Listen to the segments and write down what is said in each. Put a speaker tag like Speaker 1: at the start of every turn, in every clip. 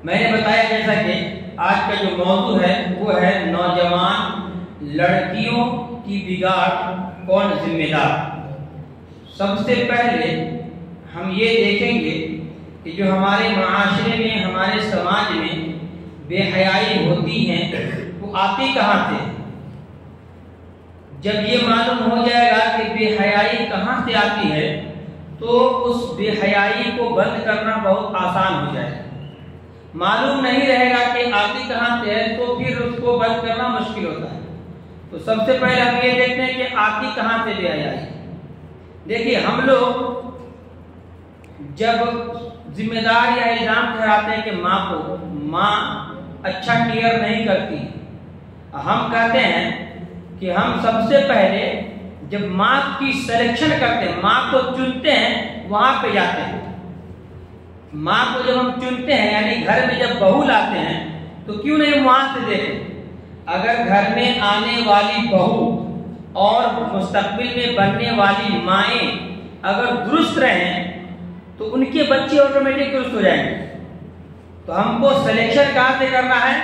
Speaker 1: मैंने बताया जैसा कि आज का जो मौजू है वो है नौजवान लड़कियों की बिगाड़ कौन जिम्मेदार। सबसे पहले हम ये देखेंगे कि जो हमारे माशरे में, हमारे समाज में बेहयाई होती है वो आती कहाँ से। जब ये मालूम हो जाएगा कि बेहयाई कहाँ से आती है तो उस बेहयाई को बंद करना बहुत आसान हो जाएगा। मालूम नहीं रहेगा कि आती कहाँ से है तो फिर उसको बंद करना मुश्किल होता है। तो सबसे पहले हम ये देखते हैं कि आती कहाँ से बेहयाई। देखिए, हम लोग जब जिम्मेदार या इल्जाम ठहराते हैं कि माँ अच्छा केयर नहीं करती, हम कहते हैं कि हम सबसे पहले जब माँ की सिलेक्शन करते हैं, माँ को चुनते हैं, वहां पे जाते हैं। माँ को जब हम चुनते हैं यानी घर में जब बहू लाते हैं तो क्यों नहीं वहां से देखें। अगर घर में आने वाली बहू और मुस्तकबिल में बनने वाली माएँ अगर दुरुस्त रहें तो उनके बच्चे ऑटोमेटिक दुरुस्त हो जाएंगे। तो हमको सिलेक्शन कहाँ से करना है?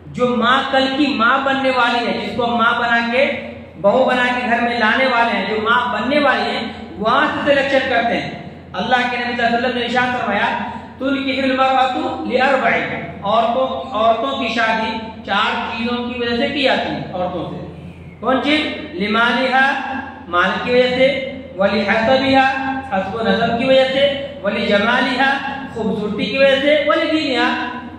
Speaker 1: जो माँ कल की माँ बनने वाली है, जिसको माँ बना के बहू बना के घर में लाने वाले हैं, जो माँ बनने वाली है, वहां से सिलेक्शन करते हैं। अल्लाह के नबी सल्लल्लाहु अलैहि वसल्लम ने इरशाद फरमाया, तुनकिहुल मरअतु लिअरबइन, औरतों की शादी 4 चीजों की वजह से की जाती है। औरतों से कौन चीज? लिमालिहा, माल की वजह से, वली हसबिहा, हस्ब नसब की वजह से, वली जमालिहा, खूबसूरती की वजह से, वली दीनिहा,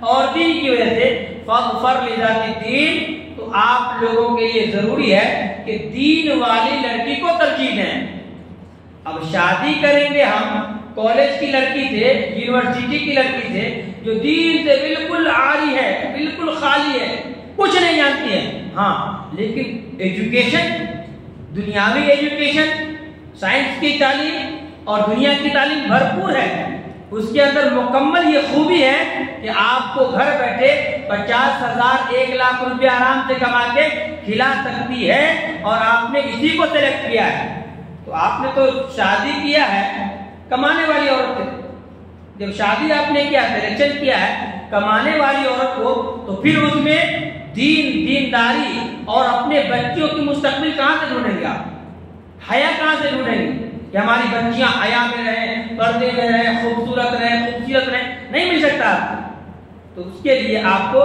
Speaker 1: और दीन की वजह से। फर लिजाति दीन, तो आप लोगों के लिए जरूरी है कि दीन वाली लड़की को तरजीह दें। अब शादी करेंगे हम कॉलेज की लड़की से, यूनिवर्सिटी की लड़की से, जो दीन से बिल्कुल आरी है, बिल्कुल खाली है, कुछ नहीं जानती है। हाँ, लेकिन एजुकेशन, दुनियावी एजुकेशन, साइंस की तालीम और दुनिया की तालीम भरपूर है। उसके अंदर मुकम्मल ये खूबी है कि आपको घर बैठे 50,000 1 लाख रुपया आराम से कमा के खिला सकती है, और आपने इसी को सेलेक्ट किया है। तो आपने तो शादी किया है कमाने वाली औरत से। जब शादी आपने किया, सिलेक्शन किया है कमाने वाली औरत को, तो फिर उसमें दीनदारी और अपने बच्चों की मुस्तकबिल कहाँ से ढूंढेंगे आप? हया कहाँ से ढूंढेंगे कि हमारी बच्चियां हया में रहें, पर्दे में रहें, खूबसूरत रहें, खूबसूरत रहें? नहीं मिल सकता आपको। तो उसके लिए आपको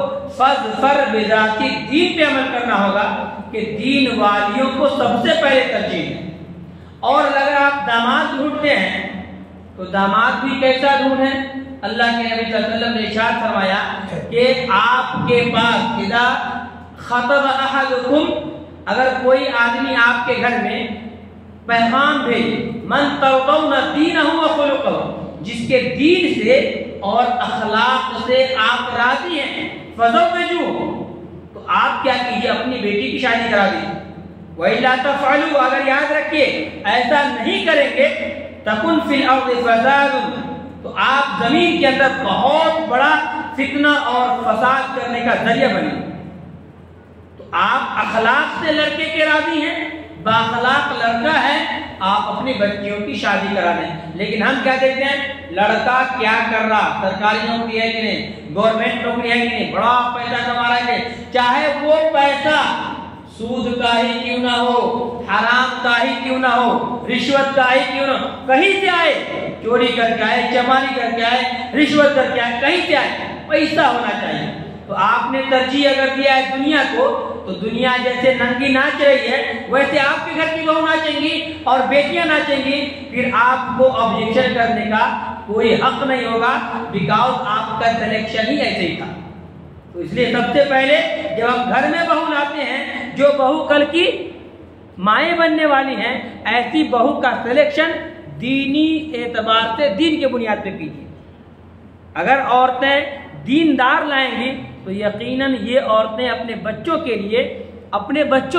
Speaker 1: फर बिजाती दीन पे अमल करना होगा कि दीन वालियों को सबसे पहले तरजीह है। और अगर आप दामाद ढूंढते हैं तो दामाद भी कैसा ढूंढें? अल्लाह के नबी सल्लल्लाहु अलैहि वसल्लम ने इरशाद फरमाया कि आपके पास इदा खतब अहदुकुम, अगर कोई आदमी आपके घर में पैगाम भेजे, मन तर्दौना दीनहु व खुलुकहु, जिसके दीन से और अखलाक से आप राजी हैं, फज़व्विजूहु, तो आप क्या कीजिए, अपनी बेटी की शादी करा दीजिए। वइल्ला तफ़अलू, अगर याद रखिए ऐसा नहीं करेंगे, तकुन फिल अर्दि फ़सादुन, तो आप जमीन के अंदर बहुत बड़ा फितना और फसाद करने का जरिया बने। तो आप अखलाक से लड़के के राजी हैं, बाखलाक लड़का है, आप अपनी बच्चियों की शादी करा दें। लेकिन हम क्या देखते हैं, लड़का क्या कर रहा, सरकारी नौकरी है कि नहीं, गवर्नमेंट नौकरी है कि नहीं, बड़ा पैसा कमा रहा है, चाहे वो पैसा सूद का ही क्यों ना हो, हराम का ही क्यों ना हो, रिश्वत का ही क्यों ना हो, कहीं से आए, चोरी करके आए, चमारी करके आए, रिश्वत करके आए, कहीं से आए, पैसा होना चाहिए। तो आपने तरजीह अगर दिया है दुनिया को, तो दुनिया जैसे नंगी नाच रही है वैसे आपके घर की बहू नाचेंगी और बेटियां नाचेंगी, फिर आपको ऑब्जेक्शन करने का कोई हक नहीं होगा, बिकॉज आपका सिलेक्शन ही ऐसे ही था। तो इसलिए सबसे पहले जब हम घर में बहू लाते हैं, जो बहू कल की माएँ बनने वाली हैं, ऐसी बहू का सिलेक्शन दीनी एतबार से, दीन के बुनियाद पे कीजिए। अगर औरतें दीनदार लाएंगी तो यकीनन ये औरतें अपने बच्चों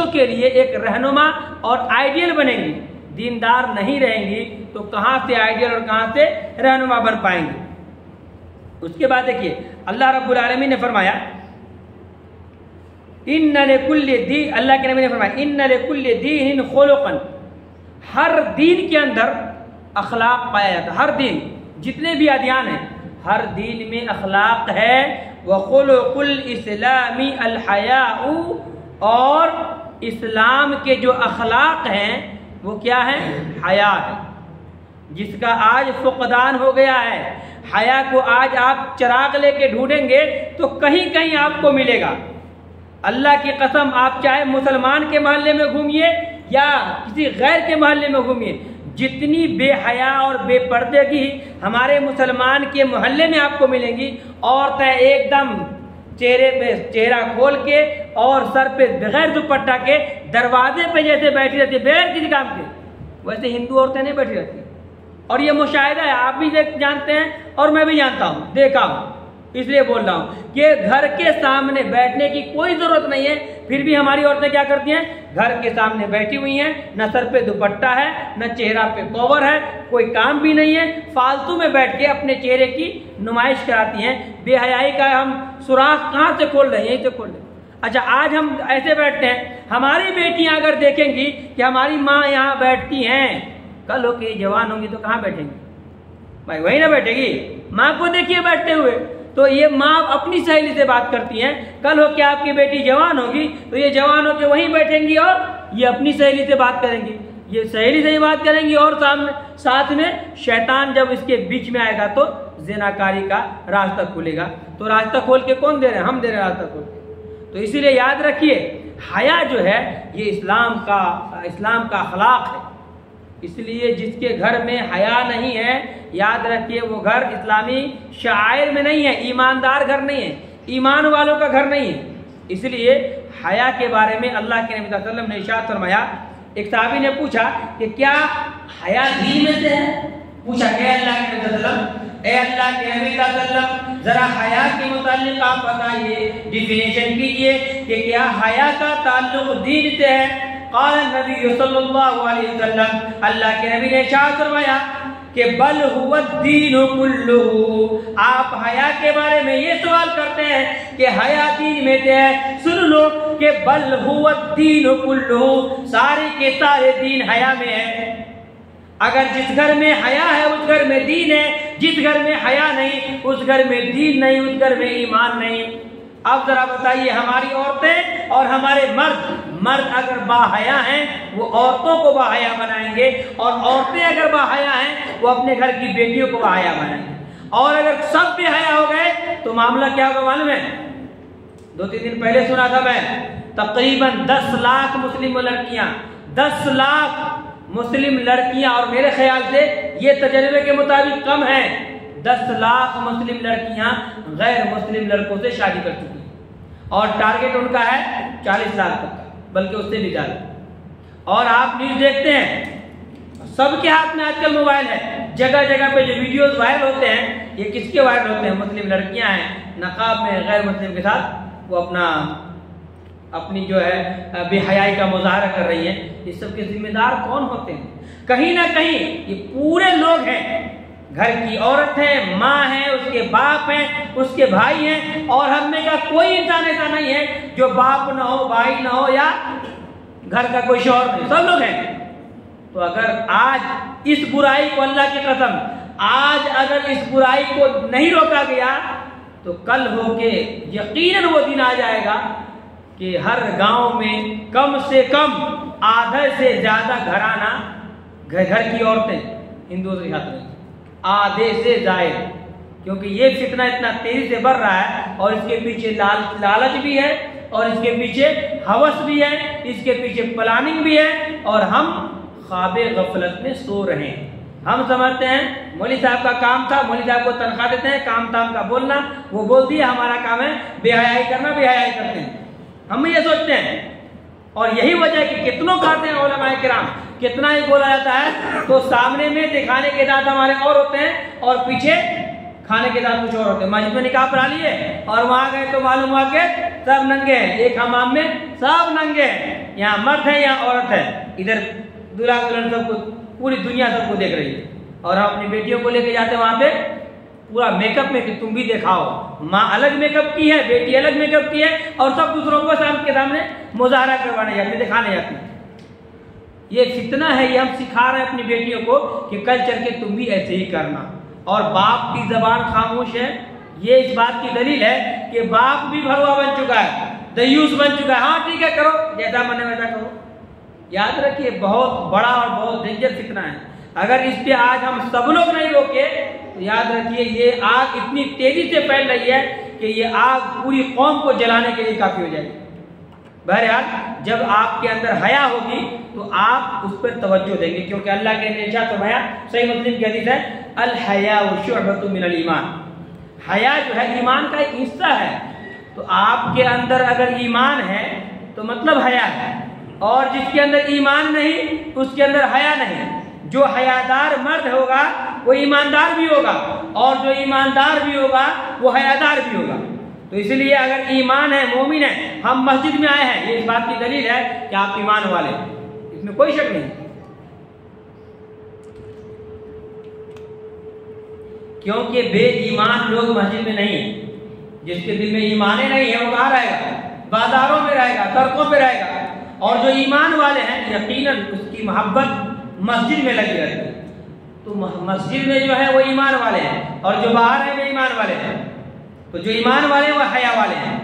Speaker 1: के लिए एक रहनुमा और आइडियल बनेंगी। दीनदार नहीं रहेंगी तो कहाँ से आइडियल और कहाँ से रहनुमा बन पाएंगे। उसके बाद देखिए, अल्लाह रब्बुल आलमीन ने फरमाया, अल्लाह के नबी ने फरमाया, इन्ना लिकुल्लि दीनिन खुलुक़न, हर दीन के अंदर अखलाक पाया जाता है। हर दीन, जितने भी अदियान हैं, हर दीन में अखलाक है। वखुलुकुल इस्लामी अल हयाउ, और इस्लाम के जो अखलाक हैं वो क्या है? हया है, जिसका आज फुकदान हो गया है। हया को आज आप चिराग लेके ढूंढेंगे तो कहीं कहीं आपको मिलेगा। अल्लाह की कसम, आप चाहे मुसलमान के मोहल्ले में घूमिए या किसी गैर के मोहल्ले में घूमिए, जितनी बेहया और बेपर्दगी हमारे मुसलमान के मोहल्ले में आपको मिलेंगी। औरतें एकदम चेहरे पे चेहरा खोल के और सर पे बगैर दुपट्टा के दरवाजे पे जैसे बैठी रहती है बगैर किसी काम के, वैसे हिंदू औरतें नहीं बैठी रहती। और ये मुशाहिदा है, आप भी जानते हैं और मैं भी जानता हूँ, देखा हूँ, इसलिए बोल रहा हूँ कि घर के सामने बैठने की कोई जरूरत नहीं है, फिर भी हमारी औरतें क्या करती हैं? घर के सामने बैठी हुई हैं, न सर पे दुपट्टा है, न चेहरा पे कवर है, कोई काम भी नहीं है, फालतू में बैठ के अपने चेहरे की नुमाइश कराती हैं। बेहयाई का हम सुराख कहाँ से खोल रहे हैं? यहीं से खोल रहे हैं। अच्छा, आज हम ऐसे बैठते हैं, हमारी बेटियां अगर देखेंगी कि हमारी माँ यहाँ बैठती हैं, कल हो के जवान होंगी तो कहाँ बैठेंगी भाई? वही ना बैठेगी। माँ को देखिए बैठते हुए, तो ये माँ अपनी सहेली से बात करती हैं, कल हो के आपकी बेटी जवान होगी तो ये जवान होके वहीं बैठेंगी और ये अपनी सहेली से बात करेंगी, ये सहेली से ही बात करेंगी, और सामने साथ में शैतान जब इसके बीच में आएगा तो ज़िनाकारी का रास्ता खुलेगा। तो रास्ता खोल के कौन दे रहे हैं? हम दे रहे हैं रास्ता खोल के। तो इसीलिए याद रखिए, हया जो है ये इस्लाम का अखलाक है। इसलिए जिसके घर में हया नहीं है, याद रखिए वो घर इस्लामी शायर में नहीं है, ईमानदार घर नहीं है, ईमान वालों का घर नहीं है। इसलिए हया के बारे में अल्लाह के नबी सल्लल्लाहु अलैहि वसल्लम ने इरशाद फरमाया। एक साहबी ने पूछा कि क्या हया दीन में से है? पूछा कि अल्लाह के नबी सल्लल्लाहु अलैहि वसल्लम, ए अल्लाह के नबी सल्लल्लाहु अलैहि वसल्लम, जरा हया के मुताल्लिक आप बताइए, डिफिनेशन कीजिए कि क्या हया का ताल्लुक दीन से है? क़ाल नबी सल्लल्लाहु अलैहि वसल्लम, अल्लाह के नबी ने इरशाद फरमाया कि बल हुवा दीनु कुल्लुहु। आप हया के बारे में ये सवाल करते हैं कि हया दीन में से है, सुन लो कि बल हुवा दीनु कुल्लुहु, सारे के सारे दीन हया में है। अगर जिस घर में हया है उस घर में दीन है, जिस घर में हया नहीं उस घर में दीन नहीं, उस घर में ईमान नहीं। अब जरा बताइए, हमारी औरतें और हमारे मर्द अगर बाहया हैं वो औरतों को बाहया बनाएंगे, और औरतें अगर बाहया हैं वो अपने घर की बेटियों को बाहया बनाएंगे। और अगर सब बेहया हो गए तो मामला क्या होगा मालूम है? 2-3 दिन पहले सुना था मैं, तकरीबन 10 लाख मुस्लिम लड़कियां, 10 लाख मुस्लिम लड़कियां, और मेरे ख्याल से ये तजर्बे के मुताबिक कम है, 10 लाख मुस्लिम लड़कियां गैर मुस्लिम लड़कों से शादी कर चुकी हैं, और टारगेट उनका है 40 लाख तक का, बल्कि उससे भी ज्यादा। और आप न्यूज देखते हैं, सबके हाथ में आजकल मोबाइल है, जगह जगह पे जो वीडियोस वायरल होते हैं, ये किसके वायरल होते हैं? मुस्लिम लड़कियां हैं नकाब में गैर मुस्लिम के साथ वो अपनी जो है बेहयाई का मुजाहरा कर रही है। इस सब के जिम्मेदार कौन होते हैं? कहीं ना कहीं ये पूरे लोग हैं, घर की औरत है, माँ है, उसके बाप हैं, उसके भाई हैं, और हम में का कोई इंसान ऐसा नहीं है जो बाप ना हो, भाई ना हो, या घर का कोई शौहर नहीं, सब लोग हैं। तो अगर आज इस बुराई को, अल्लाह की कसम, आज अगर इस बुराई को नहीं रोका गया तो कल होके यकीनन वो दिन आ जाएगा कि हर गांव में कम से कम आधे से ज्यादा घराना घर की औरतें हिंदुओं के साथ रहेंगी, आधे से ज्यादा, क्योंकि ये फितना इतना तेजी से बढ़ रहा है, और इसके पीछे लालच भी है, और इसके पीछे हवस भी है, इसके पीछे प्लानिंग भी है, और हम ख्वाबे गफलत में सो रहे हैं। हम समझते हैं मौलवी साहब का काम था, मौलवी साहब को तनख्वाह देते हैं, काम ताम का बोलना, वो बोल दिया, हमारा काम है बेहयाई करना, बेहयाई करते हैं, हम ये सोचते हैं। और यही वजह है कि कितनों खाते हैं उलमाए किराम, कितना ही बोला जाता है तो सामने में दिखाने के साथ हमारे और होते हैं, और पीछे खाने के साथ कुछ और होते हैं। मस्जिद में निकाह पढ़ा लिए और वहां गए तो मालूम हुआ के सब नंगे हैं, एक हमाम में सब नंगे हैं, यहाँ मर्द है यहाँ औरत है, इधर दूल्हा दुल्हन सबको, पूरी दुनिया सबको देख रही है। और हम अपनी बेटियों को लेके जाते हैं वहां पे पूरा मेकअप में कि तुम भी दिखाओ, माँ अलग मेकअप की है, बेटी अलग मेकअप की है, और सब दूसरों को के सामने मुजाहरा करवाने जाते, दिखाने जाते। ये फितना है, ये हम सिखा रहे हैं अपनी बेटियों को कि कल चल के तुम भी ऐसे ही करना। और बाप की जबान खामोश है, ये इस बात की दलील है कि बाप भी भगवा बन चुका है, दयूस बन चुका है। हाँ ठीक है, करो जैसा मन है वैसा करो। याद रखिए, बहुत बड़ा और बहुत डेंजर फितना है। अगर इस पे आज हम सब लोग नहीं रोके तो याद रखिए ये आग इतनी तेजी से फैल रही है कि ये आग पूरी कौम को जलाने के लिए काफी हो जाएगी। बहरहाल, जब आपके अंदर हया होगी तो आप उस पर तवज्जो देंगे, क्योंकि अल्लाह के इरशाद फरमाया, सही मुस्लिम की हदीस है, अल हया शुअबतुम मिनल ईमान। हया जो है ईमान का एक हिस्सा है। तो आपके अंदर अगर ईमान है तो मतलब हया है, और जिसके अंदर ईमान नहीं उसके अंदर हया नहीं। जो हयादार मर्द होगा वो ईमानदार भी होगा, और जो ईमानदार भी होगा वो हयादार भी होगा। तो इसलिए अगर ईमान है, मोमिन है, हम मस्जिद में आए हैं, ये इस बात की दलील है कि आप ईमान वाले, इसमें कोई शक नहीं। क्योंकि बेईमान लोग मस्जिद में नहीं है। जिसके दिल में ईमान नहीं है वो कहाँ रहेगा? बाजारों में रहेगा, सड़कों पे रहेगा। और जो ईमान वाले हैं यकीनन उसकी मोहब्बत मस्जिद में लगी रहती है। तो मस्जिद में जो है वो ईमान वाले हैं, और जो बाहर है वो ईमान वाले हैं। तो जो ईमान वाले हैं वो हया वाले हैं।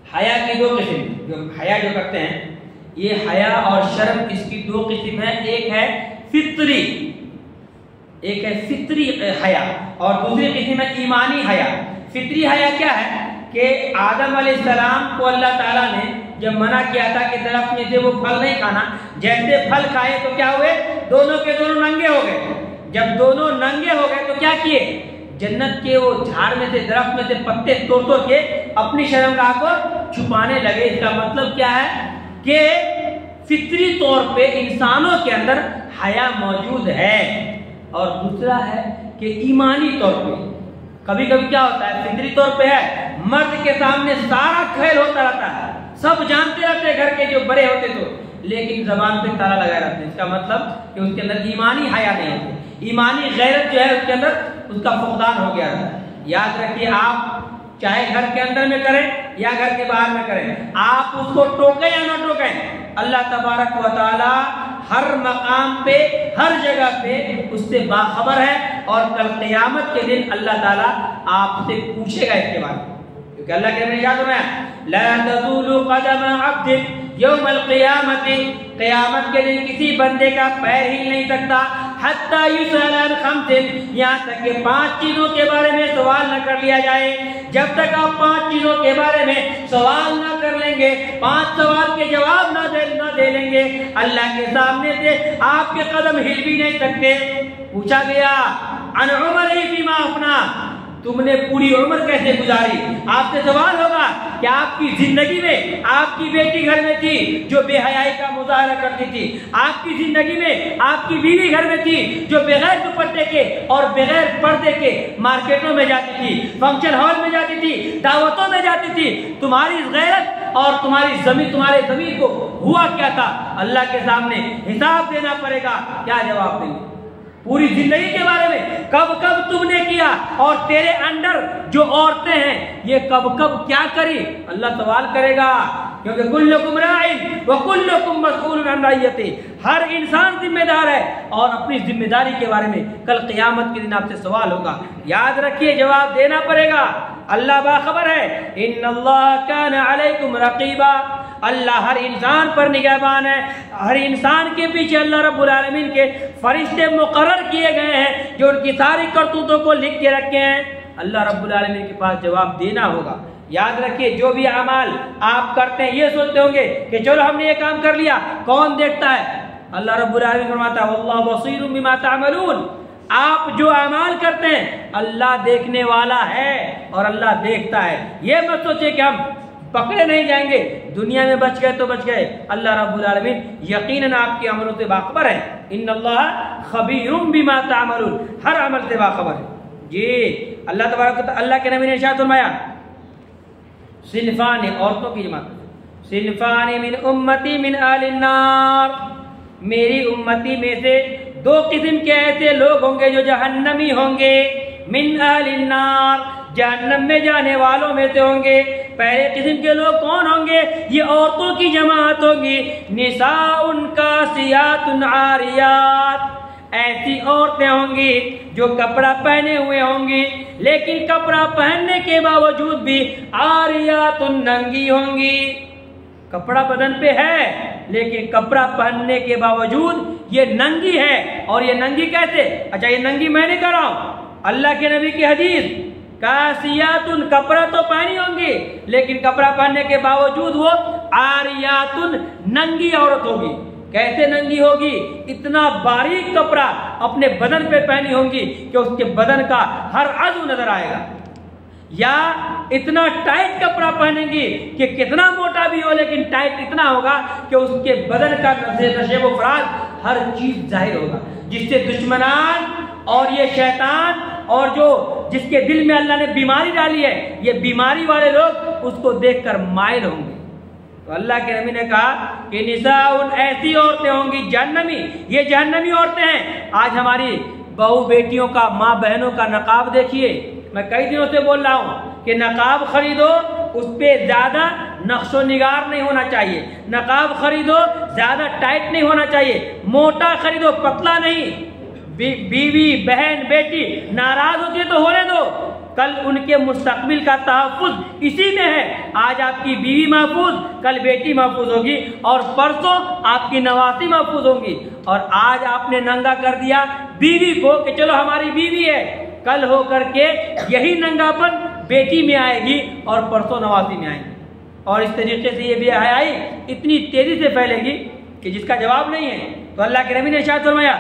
Speaker 1: हया की दो किस्म, जो हया जो करते हैं, ये हया और शर्म, इसकी दो किस्म है। एक है फित्री, एक है फित्री हया, और दूसरी किस्म है ईमानी हया। फित्री हया क्या है कि आदम अलैहिस्सलाम को अल्लाह ताला ने जब मना किया था कि दरख्त में से वो फल नहीं खाना, जैसे फल खाए तो क्या हुए? दोनों के दोनों नंगे हो गए। जब दोनों नंगे हो गए तो क्या किए? जन्नत के वो झाड़ में से, दरख्त में से पत्ते तोड़ तोड़ के अपनी शर्मगाह को छुपाने लगे। इसका मतलब क्या है कि फित्री तौर पे इंसानों के अंदर हया मौजूद है। और दूसरा है कि ईमानी तौर पे कभी कभी क्या होता है, फित्री तौर पे है, मर्द के सामने सारा खेल होता रहता है, सब जानते रहते हैं घर के जो बड़े होते तो, लेकिन जबान पे ताला लगाए रहते हैं। इसका मतलब कि उसके अंदर ईमानी हया नहीं होती, ईमानी गैरत जो है उसके अंदर उसका फुकदान हो गया है। याद रखिए, आप चाहे घर के अंदर में करें या घर के बाहर में करें, आप उसको टोके या ना टोके, अल्लाह तबारक व तआला हर मकाम पे, हर जगह पे उससे बाखबर है। और कल क़यामत के दिन अल्लाह ताला आपसे पूछेगा इसके बारे में, क्योंकि अल्लाह के नबी याद है, ला तज़ूलु क़दम अब्दिन यौमल क़ियामति, क़यामत के दिन किसी बंदे का पैर हिल नहीं सकता, हत्ता युसअल अन खम्सिन, यहाँ तक कि 5 चीजों के बारे में सवाल न कर लिया जाए। जब तक आप 5 चीजों के बारे में सवाल न कर लेंगे, 5 सवाल के जवाब न दे लेंगे, अल्लाह के सामने से आपके कदम हिल भी नहीं सकते। पूछा गया अन उमरी फीमा अफना, तुमने पूरी उम्र कैसे गुजारी? आपसे सवाल होगा कि आपकी जिंदगी में आपकी बेटी घर में थी जो बेहयाई का मुजाहरा करती थी, आपकी जिंदगी में आपकी बीवी घर में थी जो बगैर दुपट्टे के और बगैर पर्दे के मार्केटों में जाती थी, फंक्शन हॉल में जाती थी, दावतों में जाती थी। तुम्हारी गैरत और तुम्हारी तुम्हारे ज़मीर को हुआ क्या था? अल्लाह के सामने हिसाब देना पड़ेगा। क्या जवाब देंगे? पूरी जिंदगी के बारे में कब कब तुमने किया, और तेरे अंडर जो औरतें हैं ये कब कब क्या करी, अल्लाह सवाल करेगा। क्योंकि कुल्लुकुम राइन व कुल्लुकुम मसऊलुन अन रइयति, हर इंसान जिम्मेदार है और अपनी जिम्मेदारी के बारे में कल क़यामत के दिन आपसे सवाल होगा। याद रखिए, जवाब देना पड़ेगा। अल्लाह बाखबर है, इन्नल्लाह काना अलैकुम रक़ीबा, अल्लाह हर इंसान पर निगहबान है। हर इंसान के पीछे अल्लाह रब्बुल आलमीन के फरिश्ते मुकर्रर किए गए हैं जो उनकी सारी करतूतों को लिख के रखे हैं। अल्लाह रब्बुल आलमीन के पास जवाब देना होगा। याद रखिए, जो भी अमाल आप करते हैं ये सोचते होंगे कि चलो हमने ये काम कर लिया, कौन देखता है? अल्लाह रब्बुल आलमीन फरमाता है वल्लाहु बसीरुम बिमा तअमलून, आप जो अमाल करते हैं अल्लाह देखने वाला है और अल्लाह देखता है। ये मत सोचे कि हम पकड़े नहीं जाएंगे, दुनिया में बच गए तो बच गए। अल्लाह रब्बुल आलमीन यकीनन आपके अमलों से बाखबर है। इन्नल्लाह खबीरुम बिमा तअमलून, हर अमल से बाखबर है जी। अल्लाह तबारक अल्लाह के नबी ने इरशाद फरमाया, सिनफानी, औरतों की जमात, सिनफानी मिन उम्मती मिन अहलिन नार, मेरी उम्मती में से 2 किस्म के ऐसे लोग होंगे जो जहन्नमी होंगे। मिन अहलिन नार, जहन्नम में जाने वालों में से होंगे। पहले किस्म के लोग कौन होंगे? ये औरतों की जमात होगी। निसाउन कासियातुन आरियात, ऐसी औरतें होंगी जो कपड़ा पहने हुए होंगी, लेकिन कपड़ा पहनने के बावजूद भी आरियातुन नंगी होंगी। कपड़ा बदन पे है लेकिन कपड़ा पहनने के बावजूद ये नंगी है। और ये नंगी कैसे? अच्छा, ये नंगी मैं नहीं कर रहा हूं, अल्लाह के नबी की हदीस, कासियातुन कपड़ा तो पहनी होंगी लेकिन कपड़ा पहनने के बावजूद वो आरियातुन नंगी औरत होगी। कैसे नंगी होगी? इतना बारीक कपड़ा अपने बदन पे पहनी होंगी कि उसके बदन का हर अज़ू नजर आएगा, या इतना टाइट कपड़ा पहनेंगी कि कितना मोटा भी हो लेकिन टाइट इतना होगा कि उसके बदन का नशे व फराज हर चीज जाहिर होगा, जिससे दुश्मनान और ये शैतान और जो जिसके दिल में अल्लाह ने बीमारी डाली है, ये बीमारी वाले लोग उसको देखकर माइल होंगे। तो अल्लाह के नबी ने कहा कि निसाउन ऐसी औरतें होंगी जहन्नमी, ये जहन्नमी औरतें हैं। आज हमारी बहू बेटियों का, माँ बहनों का नकाब देखिए। मैं कई दिनों से बोल रहा हूँ कि नकाब खरीदो, उस पर ज्यादा नक्शो निगार नहीं होना चाहिए। नकाब खरीदो, ज्यादा टाइट नहीं होना चाहिए, मोटा खरीदो, पतला नहीं। बीवी बहन बेटी नाराज होती है तो होने दो, कल उनके मुस्तकबिल का तहफ़्फ़ुज़ इसी में है। आज आपकी बीवी महफूज, कल बेटी महफूज होगी और परसों आपकी नवासी महफूज होंगी। और आज आपने नंगा कर दिया बीवी को कि चलो हमारी बीवी है, कल हो करके यही नंगापन बेटी में आएगी और परसों नवासी में आएगी। और इस तरीके से ये बेहयाई इतनी तेजी से फैलेगी कि जिसका जवाब नहीं है। तो अल्लाह के नबी ने इरशाद फरमाया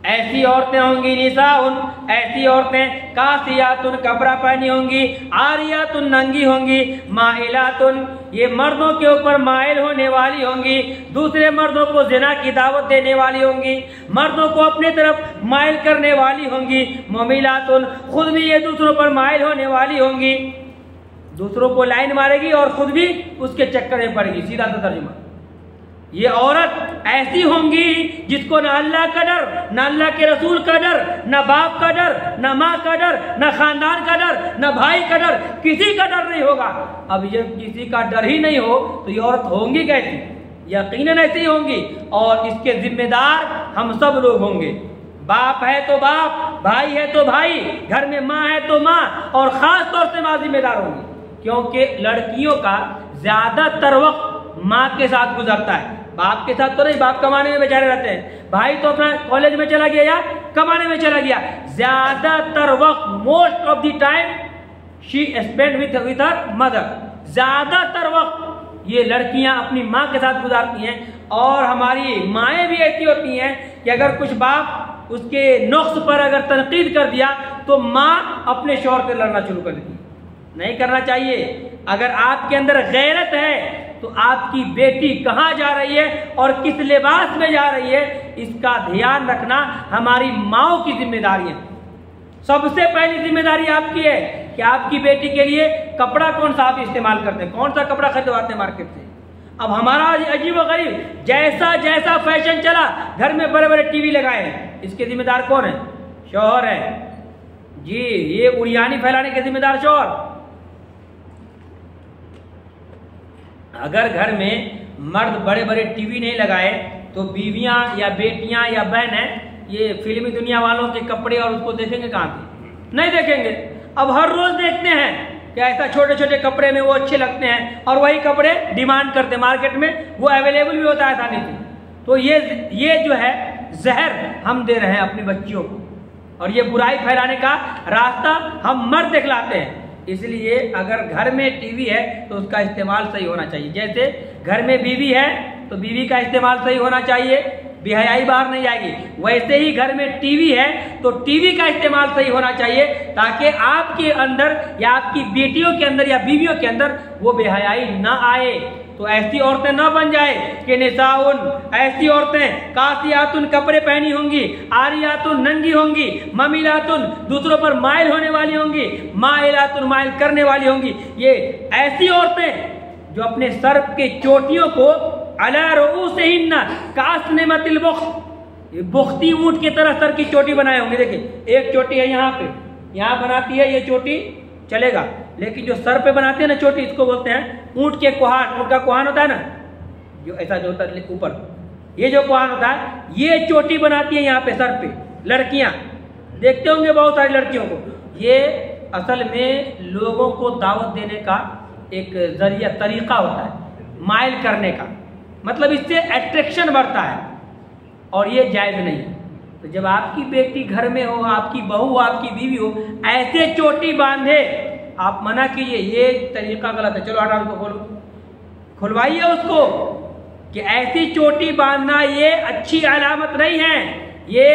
Speaker 1: ऐसी औरतें होंगी निसाउन, ऐसी औरतें कासियातुन कपड़ा पहनी होंगी, आरियातुन नंगी होंगी, माइलातुन ये मर्दों के ऊपर माइल होने वाली होंगी, दूसरे मर्दों को जिना की दावत देने वाली होंगी, मर्दों को अपनी तरफ माइल करने वाली होंगी, मुमिलातुन खुद भी ये दूसरों पर माइल होने वाली होंगी, दूसरों को लाइन मारेगी और खुद भी उसके चक्कर में पड़ेगी। सीधा सा तर्जुमा, ये औरत ऐसी होंगी जिसको ना अल्लाह का डर, ना अल्लाह के रसूल का डर, ना बाप का डर, ना माँ का डर, ना खानदान का डर, ना भाई का डर, किसी का डर नहीं होगा। अब ये किसी का डर ही नहीं हो तो ये औरत होंगी कैसी? यकीनन ऐसी होंगी। और इसके जिम्मेदार हम सब लोग होंगे। बाप है तो बाप, भाई है तो भाई, घर में माँ है तो माँ, और खास तौर से माँ जिम्मेदार होंगी, क्योंकि लड़कियों का ज्यादातर वक्त माँ के साथ गुजरता है, बाप के साथ तो नहीं। बाप कमाने में बेचारे रहते हैं, भाई तो अपना कॉलेज में चला गया या कमाने में चला गया। ज्यादातर वक्त, most of the time she spend with her mother, ज्यादातर वक्त ये लड़कियां अपनी माँ के साथ गुजारती हैं। और हमारी माएँ भी ऐसी होती हैं कि अगर कुछ बाप उसके नुक्स पर अगर तनकीद कर दिया तो माँ अपने शौहर से लड़ना शुरू कर देती है। नहीं करना चाहिए। अगर आपके अंदर गैरत है तो आपकी बेटी कहाँ जा रही है और किस लिबास में जा रही है, इसका ध्यान रखना हमारी माओ की जिम्मेदारी है। सबसे पहली जिम्मेदारी आपकी है कि आपकी बेटी के लिए कपड़ा कौन सा आप इस्तेमाल करते हैं, कौन सा कपड़ा खरीदवाते हैं मार्केट से। अब हमारा अजीब व गरीब जैसा जैसा फैशन चला, घर में बड़े बड़े टीवी लगाए हैं, इसके जिम्मेदार कौन है? शौहर है जी। ये उड़ियानी फैलाने के जिम्मेदार शौहर। अगर घर में मर्द बड़े बड़े टीवी नहीं लगाए तो बीवियां या बेटियां या बहनें ये फिल्मी दुनिया वालों के कपड़े और उसको देखेंगे कहाँ से? नहीं देखेंगे। अब हर रोज देखते हैं कि ऐसा छोटे छोटे कपड़े में वो अच्छे लगते हैं और वही कपड़े डिमांड करते हैं मार्केट में, वो अवेलेबल भी होता है आसानी से। तो ये जो है जहर हम दे रहे हैं अपनी बच्चियों को, और ये बुराई फैलाने का रास्ता हम मर्द दिखलाते हैं। इसलिए अगर घर में टीवी है तो उसका इस्तेमाल सही होना चाहिए। जैसे घर में बीवी है तो बीवी का इस्तेमाल सही होना चाहिए, बेहयाई बाहर नहीं आएगी। वैसे ही घर में टीवी है तो टीवी का इस्तेमाल सही होना चाहिए, ताकि आपके अंदर या आपकी बेटियों के अंदर या बीवियों के अंदर वो बेहयाई ना आए। तो ऐसी औरतें ना बन जाए कि निसाउन, ऐसी औरतें कासियातुन कपड़े पहनी होंगी, आरियातुन नंगी होंगी, ममिलातुन दूसरों पर माइल होने वाली होंगी, माइलातुन माइल करने वाली होंगी। ये ऐसी औरतें जो अपने सर के चोटियों को अला रुऊसिहिन्ना कास्निमतिल बुख्त, ये बुख्ती ऊंट की तरह सर की चोटी बनाए होंगे। देखिए एक चोटी है यहाँ पे, यहाँ बनाती है ये चोटी, चलेगा। लेकिन जो सर पे बनाते हैं ना चोटी, इसको बोलते हैं ऊंट के कोहान। ऊंट का कोहान होता है ना, जो ऐसा जो होता है ऊपर, ये जो कुहान होता है ये चोटी बनाती है यहाँ पे सर पे, लड़कियां देखते होंगे बहुत सारी लड़कियों को। ये असल में लोगों को दावत देने का एक जरिया तरीका होता है, माइल करने का, मतलब इससे अट्रैक्शन बढ़ता है और ये जायज़ नहीं है। तो जब आपकी बेटी घर में हो, आपकी बहू, आपकी बीवी हो, ऐसे चोटी बांधे, आप मना कीजिए, ये तरीका गलत है। चलो हटा उसको, खोलो, खुलवाइए उसको कि ऐसी चोटी बांधना ये अच्छी अलामत नहीं है, ये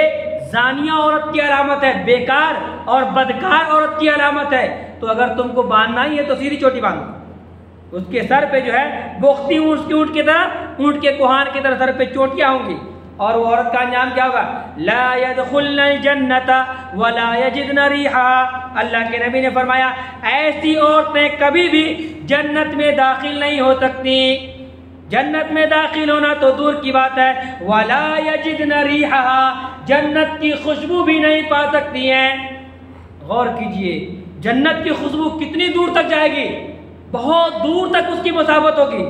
Speaker 1: जानिया औरत की अलामत है, बेकार और बदकार औरत की अलामत है। तो अगर तुमको बांधना ही है तो सीधी चोटी बांधो। उसके सर पे जो है बोखती ऊँट की तरह, ऊँट के कुहान की तरह सर पे चोटियां होंगी और वो औरत का अंजाम क्या होगा? ला यदखुलनल जन्नता वला यजिदन रिहा। अल्लाह के नबी ने फरमाया ऐसी औरतें कभी भी जन्नत में दाखिल नहीं हो सकती। जन्नत में दाखिल होना तो दूर की बात है, वला यजिदन रिहा, जन्नत की खुशबू भी नहीं पा सकती हैं। गौर कीजिए, जन्नत की खुशबू कितनी दूर तक जाएगी? बहुत दूर तक उसकी मसाफत होगी।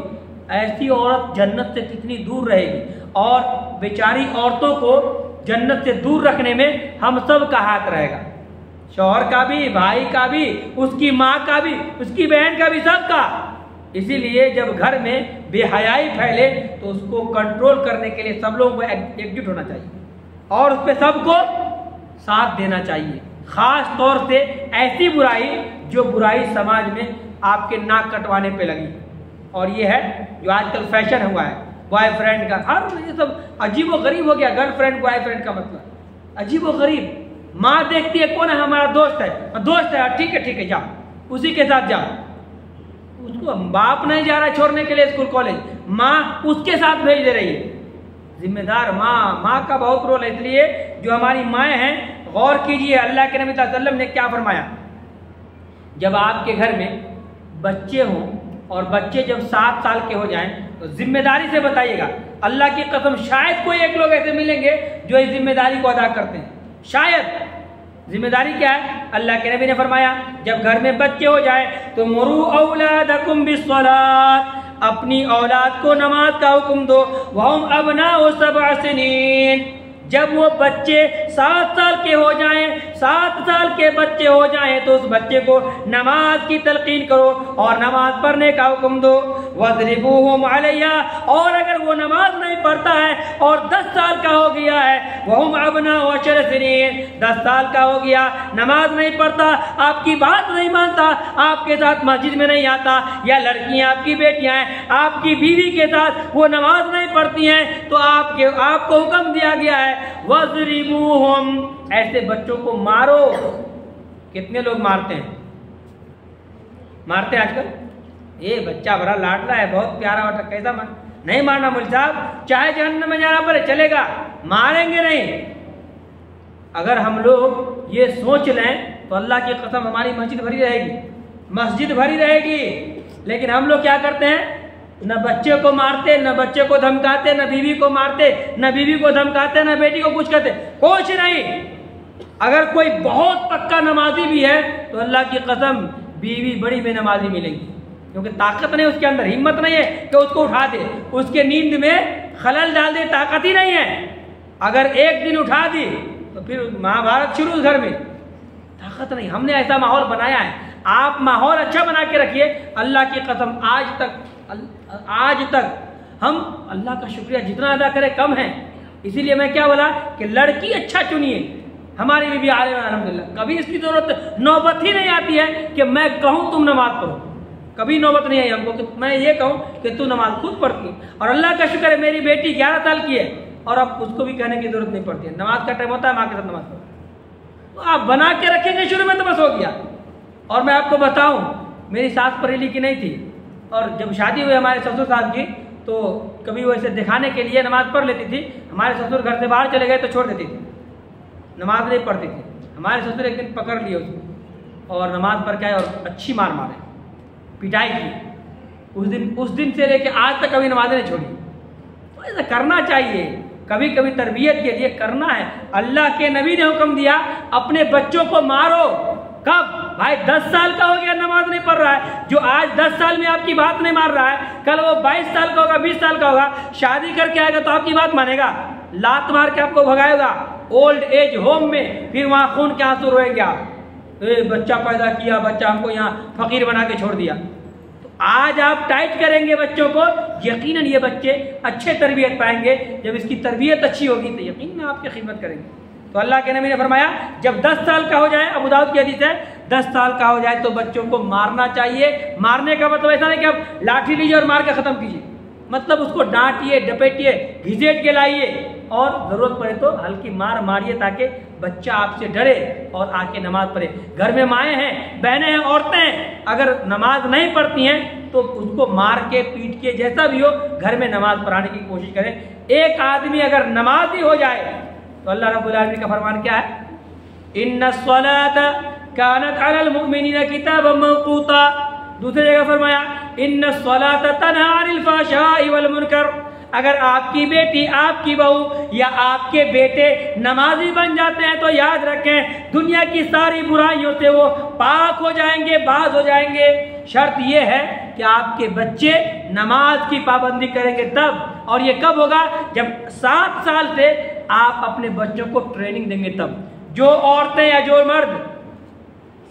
Speaker 1: ऐसी औरत जन्नत से कितनी दूर रहेगी? और बेचारी औरतों को जन्नत से दूर रखने में हम सब का हाथ रहेगा, शौहर का भी, भाई का भी, उसकी माँ का भी, उसकी बहन का भी, सबका। इसीलिए जब घर में बेहयाई फैले तो उसको कंट्रोल करने के लिए सब लोगों को एकजुट होना चाहिए और उस पर सबको साथ देना चाहिए। खास तौर से ऐसी बुराई जो बुराई समाज में आपके नाक कटवाने पे लगी, और ये है जो आजकल फैशन हुआ है बॉयफ्रेंड का, हर ये सब अजीबो गरीब हो गया। गर्लफ्रेंड बॉयफ्रेंड का मतलब अजीबो गरीब। माँ देखती है कौन है? हमारा दोस्त है, दोस्त है, ठीक है ठीक है, जाओ उसी के साथ जाओ। उसको बाप नहीं जा रहा छोड़ने के लिए स्कूल कॉलेज, माँ उसके साथ भेज दे रही है। जिम्मेदार माँ का बहुत रोल है। इसलिए जो हमारी माएँ हैं, गौर कीजिए अल्लाह के नबी सल्लल्लाहु अलैहि वसल्लम ने क्या फरमाया। जब आपके घर में बच्चे हों और बच्चे जब 7 साल के हो जाएं तो जिम्मेदारी से बताइएगा, अल्लाह की कसम शायद कोई एक लोग ऐसे मिलेंगे जो इस जिम्मेदारी को अदा करते हैं। शायद। जिम्मेदारी क्या है? अल्लाह के नबी ने फरमाया जब घर में बच्चे हो जाए तो मुरू औलादकुम बिस्सलात, अपनी औलाद को नमाज का हुक्म दो, वहुम अबनाउ 7 सिनीन। जब वो बच्चे 7 साल के हो जाएं, 7 साल के बच्चे हो जाएं तो उस बच्चे को नमाज की तलकीन करो और नमाज पढ़ने का हुक्म दो। वज़रिबूहुम अलैहा, और अगर वो नमाज नहीं पढ़ता है और 10 साल का हो गया है, वहुम अबनाउ 10 सिनीन, 10 साल का हो गया, नमाज नहीं पढ़ता, आपकी बात नहीं मानता, आपके साथ मस्जिद में नहीं आता, या लड़कियां आपकी बेटियां हैं, आपकी बीवी के साथ वो नमाज नहीं पढ़ती हैं, तो आपको हुक्म दिया गया है वज़रिबूहुम, ऐसे बच्चों को मारो। कितने लोग मारते हैं? मारते हैं आजकल? ये बच्चा बड़ा लाडला है, बहुत प्यारा होता, कैसा मार? नहीं मारना मुल्क साहब, चाहे जहन्नम में जाना पड़े चलेगा, मारेंगे नहीं। अगर हम लोग ये सोच लें तो अल्लाह की कसम हमारी मस्जिद भरी रहेगी, मस्जिद भरी रहेगी। लेकिन हम लोग क्या करते हैं? न बच्चे को मारते, न बच्चे को धमकाते, न बीवी को मारते, न बीवी को धमकाते, न बेटी को कुछ करते, कुछ नहीं। अगर कोई बहुत पक्का नमाजी भी है तो अल्लाह की कसम बीवी बड़ी बेनमाजी मिलेगी, क्योंकि ताकत नहीं उसके अंदर, हिम्मत नहीं है कि उसको उठा दे, उसके नींद में खलल डाल दे, ताकत ही नहीं है। अगर एक दिन उठा दी तो फिर महाभारत शुरू घर में, ताकत नहीं। हमने ऐसा माहौल बनाया है। आप माहौल अच्छा बना के रखिए। अल्लाह की कसम आज तक हम अल्लाह का शुक्रिया जितना अदा करें कम है। इसीलिए मैं क्या बोला कि लड़की अच्छा चुनिए। हमारी बीबी आलिम अल्हम्दुलिल्लाह, कभी इसकी जरूरत नौबत ही नहीं आती है कि मैं कहूँ तुम नमाज पढ़ो, कभी नौबत नहीं आई हमको कि मैं ये कहूँ कि तू नमाज खुद पढ़ती है। और अल्लाह का शुक्र है मेरी बेटी 11 साल की है और अब उसको भी कहने की जरूरत नहीं पड़ती है। नमाज का टाइम होता है, माँ के साथ नमाज पढ़ो, तो आप बना के रखेंगे शुरू में तो बस हो गया। और मैं आपको बताऊं, मेरी सास पढ़ी लिखी नहीं थी और जब शादी हुई हमारे ससुर साहब की तो कभी वो ऐसे दिखाने के लिए नमाज पढ़ लेती थी। हमारे ससुर घर से बाहर चले गए तो छोड़ देती थी, नमाज नहीं पढ़ती थी। हमारे ससुर एक दिन पकड़ लिए उसको और नमाज पढ़ के आए और अच्छी मार मारे, पिटाई की। उस दिन से लेके आज तक कभी नमाज नहीं छोड़ी। तो ऐसा करना चाहिए, कभी कभी तरबियत के लिए करना है। अल्लाह के नबी ने हुक्म दिया अपने बच्चों को मारो, कब भाई 10 साल का हो गया नमाज नहीं पढ़ रहा है, जो आज 10 साल में आपकी बात नहीं मान रहा है, कल वो 22 साल का होगा, 20 साल का होगा, शादी करके आएगा तो आपकी बात मानेगा? लात मार के आपको भगाएगा ओल्ड एज होम में, फिर वहां खून के आंसू रोएंगे आप, बच्चा पैदा किया, बच्चा हमको यहाँ फकीर बना के छोड़ दिया। तो आज आप टाइट करेंगे बच्चों को, यकीनन ये बच्चे अच्छे तरबियत पाएंगे। जब इसकी तरबियत अच्छी होगी तो यकीन में आपकी खिदमत करेंगे। तो अल्लाह के नबी ने फरमाया जब 10 साल का हो जाए, अबू दाऊद की हदीस है, 10 साल का हो जाए तो बच्चों को मारना चाहिए। मारने का मतलब ऐसा नहीं कि आप लाठी लीजिए और मार के खत्म कीजिए, मतलब उसको डांटिए, डपेटिए, घिसेट के लाइए और जरूरत पड़े तो हल्की मार मारिए ताकि बच्चा आपसे डरे और आके नमाज पढ़े। घर में माएँ हैं, बहनें हैं, औरतें हैं, अगर नमाज नहीं पढ़ती हैं तो उसको मार के, पीट के, जैसा भी हो घर में नमाज पढ़ाने की कोशिश करें। एक आदमी अगर नमाजी हो जाए तो अल्लाह रब्बुल आलमीन का फरमान क्या है? इन्नस्सलात कानत अलल मुमिनीना किताबम मौक़ूता। दूसरी जगह फरमाया इन्नस्सलात तन्हा अनिल फ़हशाइ वल मुनकर। अगर आपकी बेटी, आपकी बहू या आपके बेटे नमाजी बन जाते हैं तो याद रखें दुनिया की सारी बुराइयों से वो पाक हो जाएंगे, बाज हो जाएंगे। शर्त ये है कि आपके बच्चे नमाज की पाबंदी करेंगे तब, और ये कब होगा? जब 7 साल से आप अपने बच्चों को ट्रेनिंग देंगे तब। जो औरतें या जो मर्द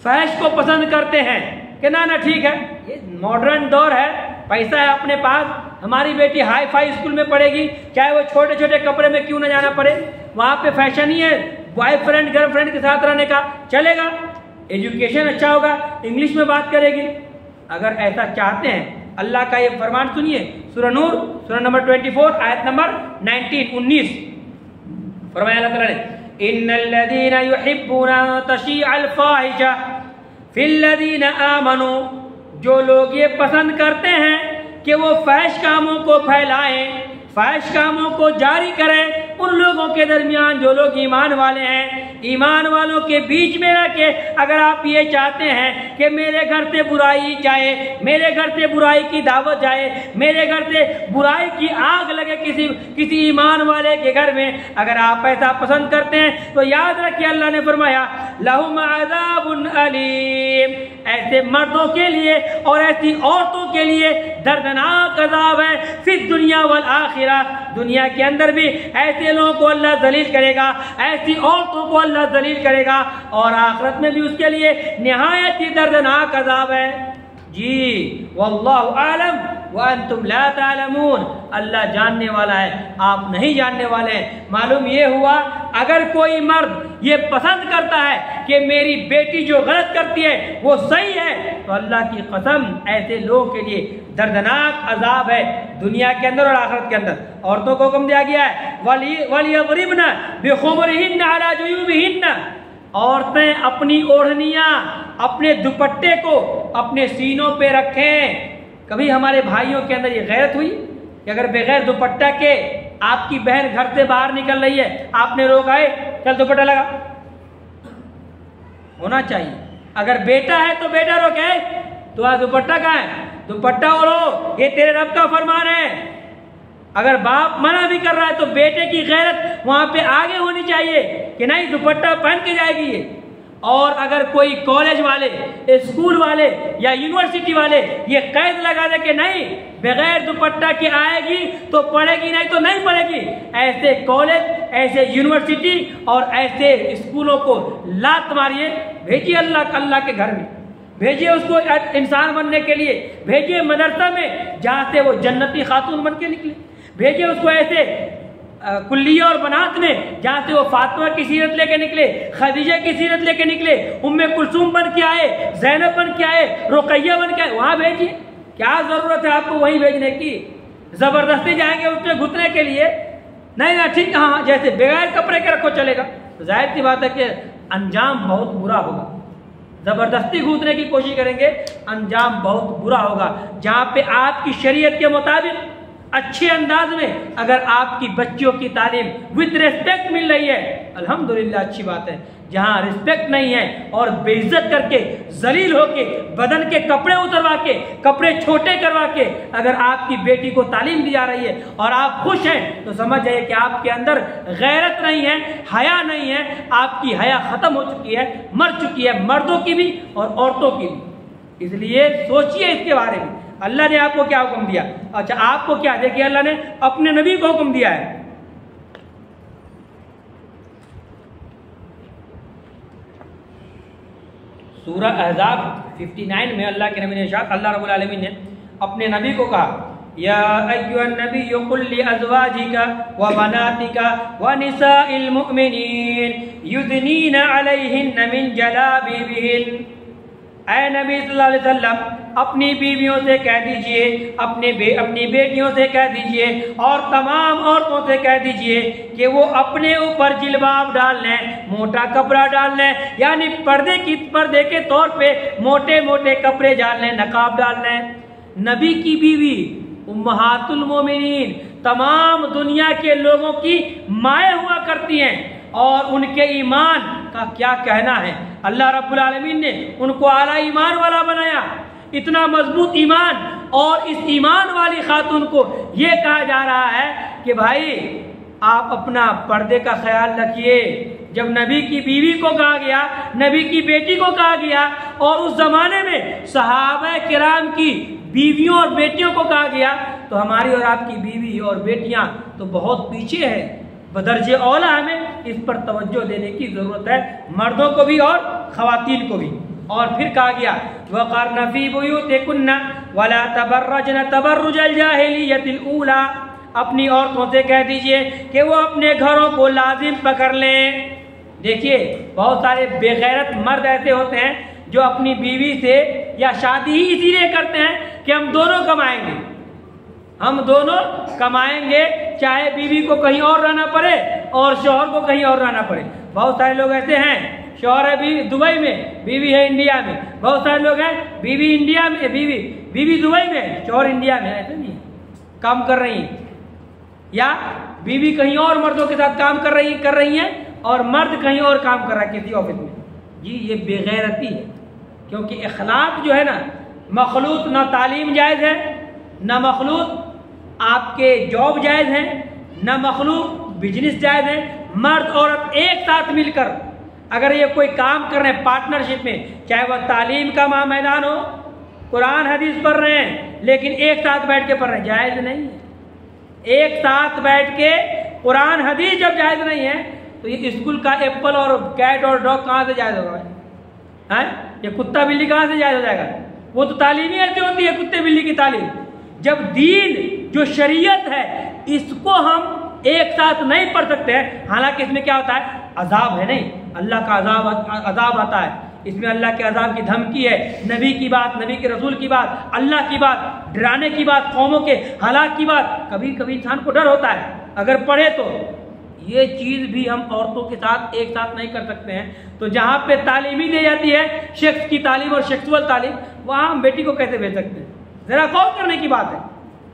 Speaker 1: फैश को पसंद करते हैं कि ना ठीक है, ये मॉडर्न दौर है, पैसा है अपने पास, हमारी बेटी हाई फाई स्कूल में पढ़ेगी, चाहे वो छोटे छोटे कपड़े में क्यों ना जाना पड़े, वहाँ पे फैशन ही है बॉयफ्रेंड गर्लफ्रेंड के साथ रहने का, चलेगा, एजुकेशन अच्छा होगा, इंग्लिश में बात करेगी। अगर ऐसा चाहते हैं, अल्लाह का ये फरमान सुनिए, सूरह नूर, सूरह नंबर 24, आयत नंबर 19 फरमाया अल्लाह ताला ने इन्नल्लज़ीना युहिब्बूना तशीअल फ़ाहिशा फिल्लज़ीना आमनू। जो लोग ये पसंद करते हैं कि वो फैश कामों को फैलाएं, फैश कामों को जारी करें, उन लोगों के दरमियान जो लोग ईमान वाले हैं, ईमान वालों के बीच में रह के अगर आप ये चाहते हैं कि मेरे घर से बुराई जाए, मेरे घर से बुराई की दावत जाए, मेरे घर से बुराई की आग लगे किसी ईमान वाले के घर में, अगर आप ऐसा पसंद करते हैं तो याद रखिए अल्लाह ने फरमाया लहुम अज़ाबुन अलीम। ऐसे मर्दों के लिए और ऐसी औरतों के लिए दर्दनाक अज़ाब है, फिर दुनिया वल आखिरा, दुनिया के अंदर भी ऐसे लोगों को अल्लाह जलील करेगा, ऐसी औरतों को अल्लाह जलील करेगा, और आखिरत में भी उसके लिए निहायत ही दर्दनाक अज़ाब है। जी वल्लाहु आलम व अंतुम ला तालमून। अल्लाह जानने वाला है, आप नहीं जानने वाले हैं। मालूम ये हुआ अगर कोई मर्द ये पसंद करता है कि मेरी बेटी जो गलत करती है वो सही है, तो अल्लाह की कसम ऐसे लोगों के लिए दर्दनाक अजाब है दुनिया के अंदर और आखिरत के अंदर। औरतों को हुक्म दिया गया है वलियज़रिबना बिखुमरिहिन्ना अला जुयूबिहिन्ना। औरतें अपनी ओढ़नियां, अपने दुपट्टे को अपने सीनों पे रखें। कभी हमारे भाइयों के अंदर ये गैरत हुई कि अगर बगैर दुपट्टा के आपकी बहन घर से बाहर निकल रही है, आपने रोका, चल दुपट्टा लगा, होना चाहिए। अगर बेटा है तो बेटा रोके, तो आज दुपट्टा कहाँ है? दुपट्टा ओढ़ो, ये तेरे रब का फरमान है। अगर बाप मना भी कर रहा है तो बेटे की गैरत वहां पे आगे होनी चाहिए कि नहीं दुपट्टा पहन के जाएगी ये। और अगर कोई कॉलेज वाले, स्कूल वाले या यूनिवर्सिटी वाले ये कैद लगा दे कि नहीं बगैर दुपट्टा के आएगी तो पढ़ेगी, नहीं तो नहीं पढ़ेगी, ऐसे कॉलेज, ऐसे यूनिवर्सिटी और ऐसे स्कूलों को लात मारिए, भेजिए अल्लाह के घर में, भेजिए उसको इंसान बनने के लिए, भेजिए मदरसा में जहाँ से वो जन्नती खातून बन के निकले, भेजिए उसको ऐसे कुल्लिया और बनात में जहाँ से वो फातिमा की सीरत लेके निकले, खदीजा की सीरत लेके निकले, उम्मे कुलसूम बन के आए, ज़ैनब बन के आए, रुकैया बन के आए, वहाँ भेजिए। क्या जरूरत है आपको वहीं भेजने की? जबरदस्ती जाएंगे उसमें घुसने के लिए? नहीं ना, ठीक, हाँ जैसे बगैर कपड़े के रखो चलेगा। तो जाहिर सी बात है कि अंजाम बहुत बुरा होगा। जबरदस्ती घुसने की कोशिश करेंगे, अंजाम बहुत बुरा होगा। जहाँ पे आपकी शरीयत के मुताबिक अच्छे अंदाज में अगर आपकी बच्चियों की तालीम विद रिस्पेक्ट मिल रही है, अल्हम्दुलिल्लाह अच्छी बात है। जहां रिस्पेक्ट नहीं है और बेइज्जत करके, जलील होके, बदन के कपड़े उतरवा के, कपड़े छोटे करवा के अगर आपकी बेटी को तालीम दी जा रही है और आप खुश हैं, तो समझ जाइए कि आपके अंदर गैरत नहीं है, हया नहीं है, आपकी हया खत्म हो चुकी है, मर चुकी है, मर्दों की भी और औरतों की भी। इसलिए सोचिए इसके बारे में, अल्लाह ने आपको क्या हुक्म दिया। अच्छा, आपको क्या, देखिए अल्लाह ने अपने नबी को हुक्म दिया है। सूरह अहज़ाब 59 में अल्लाह के नबी ने इरशाद, अल्लाह रब्बुल आलमीन ने अपने नबी को कहा, या अय्युहन नबिय्यु कुल li अज़वाजिका व बनातिका व निसाइल मुमिनीन युदनीना अलैहिन्ना मिन जलाबिबिहिन। ऐ नबी सल्लल्लाहु अलैहि वसल्लम, अपनी बीवियों से कह दीजिए, अपनी बेटियों से कह दीजिए और तमाम औरतों से कह दीजिए कि वो अपने ऊपर जिल्बाब डाल लें, मोटा कपड़ा डाल लें, यानी पर्दे के तौर पे मोटे मोटे कपड़े डाल लें, नकाब डाल लें। नबी की बीवी उम्महातुल मोमिनीन तमाम दुनिया के लोगों की माएँ हुआ करती हैं और उनके ईमान का क्या कहना है। अल्लाह रब्बुल आलमीन ने उनको आला ईमान वाला बनाया, इतना मजबूत ईमान, और इस ईमान वाली खातून को ये कहा जा रहा है कि भाई आप अपना पर्दे का ख्याल रखिए। जब नबी की बीवी को कहा गया, नबी की बेटी को कहा गया, और उस जमाने में सहाबा किराम की बीवियों और बेटियों को कहा गया, तो हमारी और आपकी बीवी और बेटियां तो बहुत पीछे है। बदरजे औला हमें इस पर तवज्जो देने की जरूरत है, मर्दों को भी और खवातीन को भी। और फिर कहा गया, वक़रना फी बुयूतिकुन्ना वला तबर्रजना तबर्रुजल जाहिलियतिल ऊला, अपनी औरतों से कह दीजिए कि वो अपने घरों को लाजिम पकड़ लें। देखिए, बहुत सारे बेगैरत मर्द ऐसे होते हैं जो अपनी बीवी से या शादी ही इसीलिए करते हैं कि हम दोनों कमाएंगे, चाहे बीवी को कहीं और रहना पड़े और शौहर को कहीं और रहना पड़े। बहुत सारे लोग ऐसे हैं, शौहर है बीवी दुबई में, बीवी है इंडिया में। बहुत सारे लोग हैं बीवी इंडिया में, बीवी दुबई में, शौहर इंडिया में। ऐसे नहीं, काम कर रही है, या बीवी कहीं और मर्दों के साथ काम कर रही है और मर्द कहीं और काम कर रहा है किसी ऑफिस में। जी, ये बेगैरती है, क्योंकि इखलाक जो है ना, मखलूत ना तालीम जायज़ है, ना मखलूत आपके जॉब जायज़ है, ना मखलूत बिजनेस जायज़ है। मर्द औरत एक साथ मिलकर अगर ये कोई काम कर रहे हैं पार्टनरशिप में, चाहे वह तालीम का मैदान हो, कुरान हदीस पढ़ रहे हैं, लेकिन एक साथ बैठ के पढ़ रहे हैं, जायज़ नहीं है। एक साथ बैठ के कुरान हदीस जब जायज़ नहीं है, तो ये स्कूल का एप्पल और कैट और डॉग कहाँ से जायज़ होगा? है ये कुत्ता बिल्ली कहाँ से जायज़ हो जाएगा? वो तो तालीम ही ऐसी होती है, कुत्ते बिल्ली की तालीम। जब दीन जो शरीयत है, इसको हम एक साथ नहीं पढ़ सकते हैं। हालांकि इसमें क्या होता है, अजाब है, नहीं, अल्लाह का अजाब आता है। इसमें अल्लाह के अजाब की धमकी है, नबी की बात, नबी के रसूल की बात, अल्लाह की बात, डराने की बात, कौमों के हलाक की बात। कभी कभी इंसान को डर होता है अगर पढ़े तो। ये चीज़ भी हम औरतों के साथ एक साथ नहीं कर सकते हैं। तो जहाँ पे तालीम ही दी जाती है, शेक्स की तालीम और सेक्सुअल तालीम, वहाँ हम बेटी को कैसे भेज सकते हैं? ज़रा गौर करने की बात है।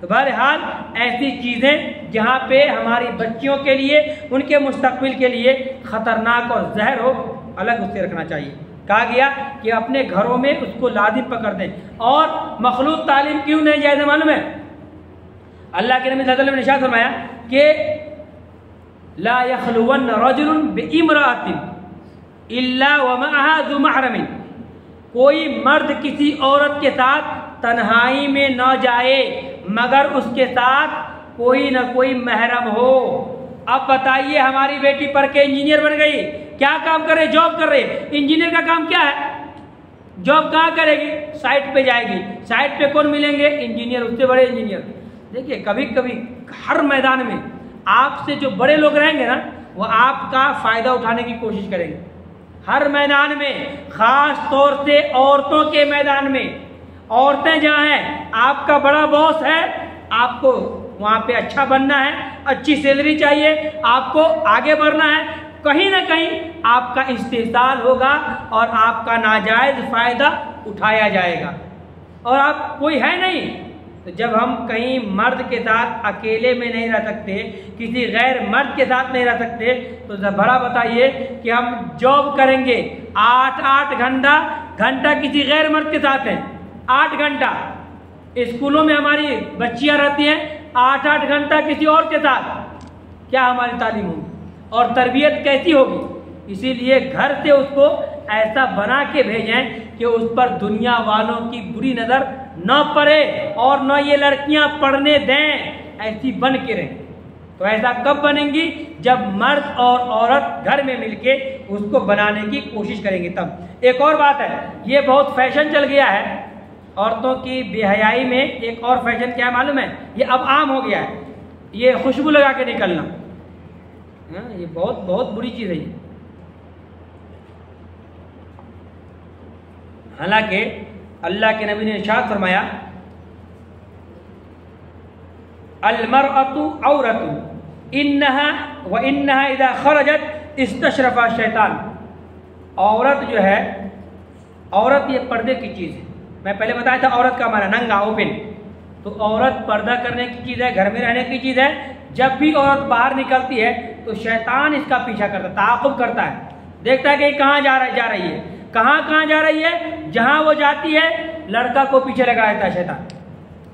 Speaker 1: तो बहरहाल ऐसी चीज़ें जहाँ पे हमारी बच्चियों के लिए, उनके मुस्तकबिल के लिए ख़तरनाक और जहर हो, अलग उससे रखना चाहिए। कहा गया कि अपने घरों में उसको लाजिम पकड़ दें। और मखलूत तालीम क्यों नहीं जायज़ मालूम है? अल्लाह के नबी सल्लल्लाहु अलैहि वसल्लम ने इरशाद फरमाया कि ला यखलुवन रजुलुन बिइम्राअतिन इल्ला व मअहा ज़ु महरमिन, कोई मर्द किसी औरत के साथ तन्हाई में न जाए मगर उसके साथ कोई न कोई महरम हो। अब बताइए, हमारी बेटी पढ़ के इंजीनियर बन गई, क्या काम कर रही? जॉब कर रही। इंजीनियर का काम क्या है? जॉब कहाँ करेगी? साइट पे जाएगी। साइट पे कौन मिलेंगे? इंजीनियर, उससे बड़े इंजीनियर। देखिए, कभी कभी हर मैदान में आपसे जो बड़े लोग रहेंगे ना, वो आपका फायदा उठाने की कोशिश करेंगे। हर मैदान में, खास तौर से औरतों के मैदान में, औरतें जहाँ हैं, आपका बड़ा बॉस है, आपको वहाँ पे अच्छा बनना है, अच्छी सैलरी चाहिए, आपको आगे बढ़ना है, कहीं ना कहीं आपका इस्तेहसाल होगा और आपका नाजायज फायदा उठाया जाएगा। और आप कोई है नहीं, तो जब हम कहीं मर्द के साथ अकेले में नहीं रह सकते, किसी गैर मर्द के साथ नहीं रह सकते, तो भला बताइए कि हम जॉब करेंगे 8-8 घंटा किसी गैर मर्द के साथ हैं, 8 घंटा। स्कूलों में हमारी बच्चियां रहती हैं 8-8 घंटा किसी और के साथ, क्या हमारी तालीम होगी और तरबियत कैसी होगी? इसीलिए घर से उसको ऐसा बना के भेजें कि उस पर दुनिया वालों की बुरी नज़र न पड़े और न ये लड़कियां पढ़ने दें, ऐसी बन के रहें। तो ऐसा कब बनेंगी? जब मर्द और औरत घर में मिलके उसको बनाने की कोशिश करेंगे तब। एक और बात है, ये बहुत फैशन चल गया है औरतों की बेहयाई में। एक और फैशन क्या है मालूम है? ये अब आम हो गया है, ये खुशबू लगा के निकलना। ये बहुत बुरी चीज़ है ये। हालांकि अल्लाह के नबी ने इरशाद फरमाया, अलमरअतु औरतु इन्नहा व इन्नहा इज़ा खरजत इस्तशरफा शैतान। औरत जो है, औरत ये पर्दे की चीज़ है। मैं पहले बताया था औरत का हमारा नंगा, ओपन। तो औरत पर्दा करने की चीज़ है, घर में रहने की चीज़ है। जब भी औरत बाहर निकलती है तो शैतान इसका पीछा करता है, ताक़ुब करता है, देखता है कि कहाँ जा रही है, कहाँ जा रही है। जहाँ वो जाती है लड़का को पीछे लगा देता है शैतान,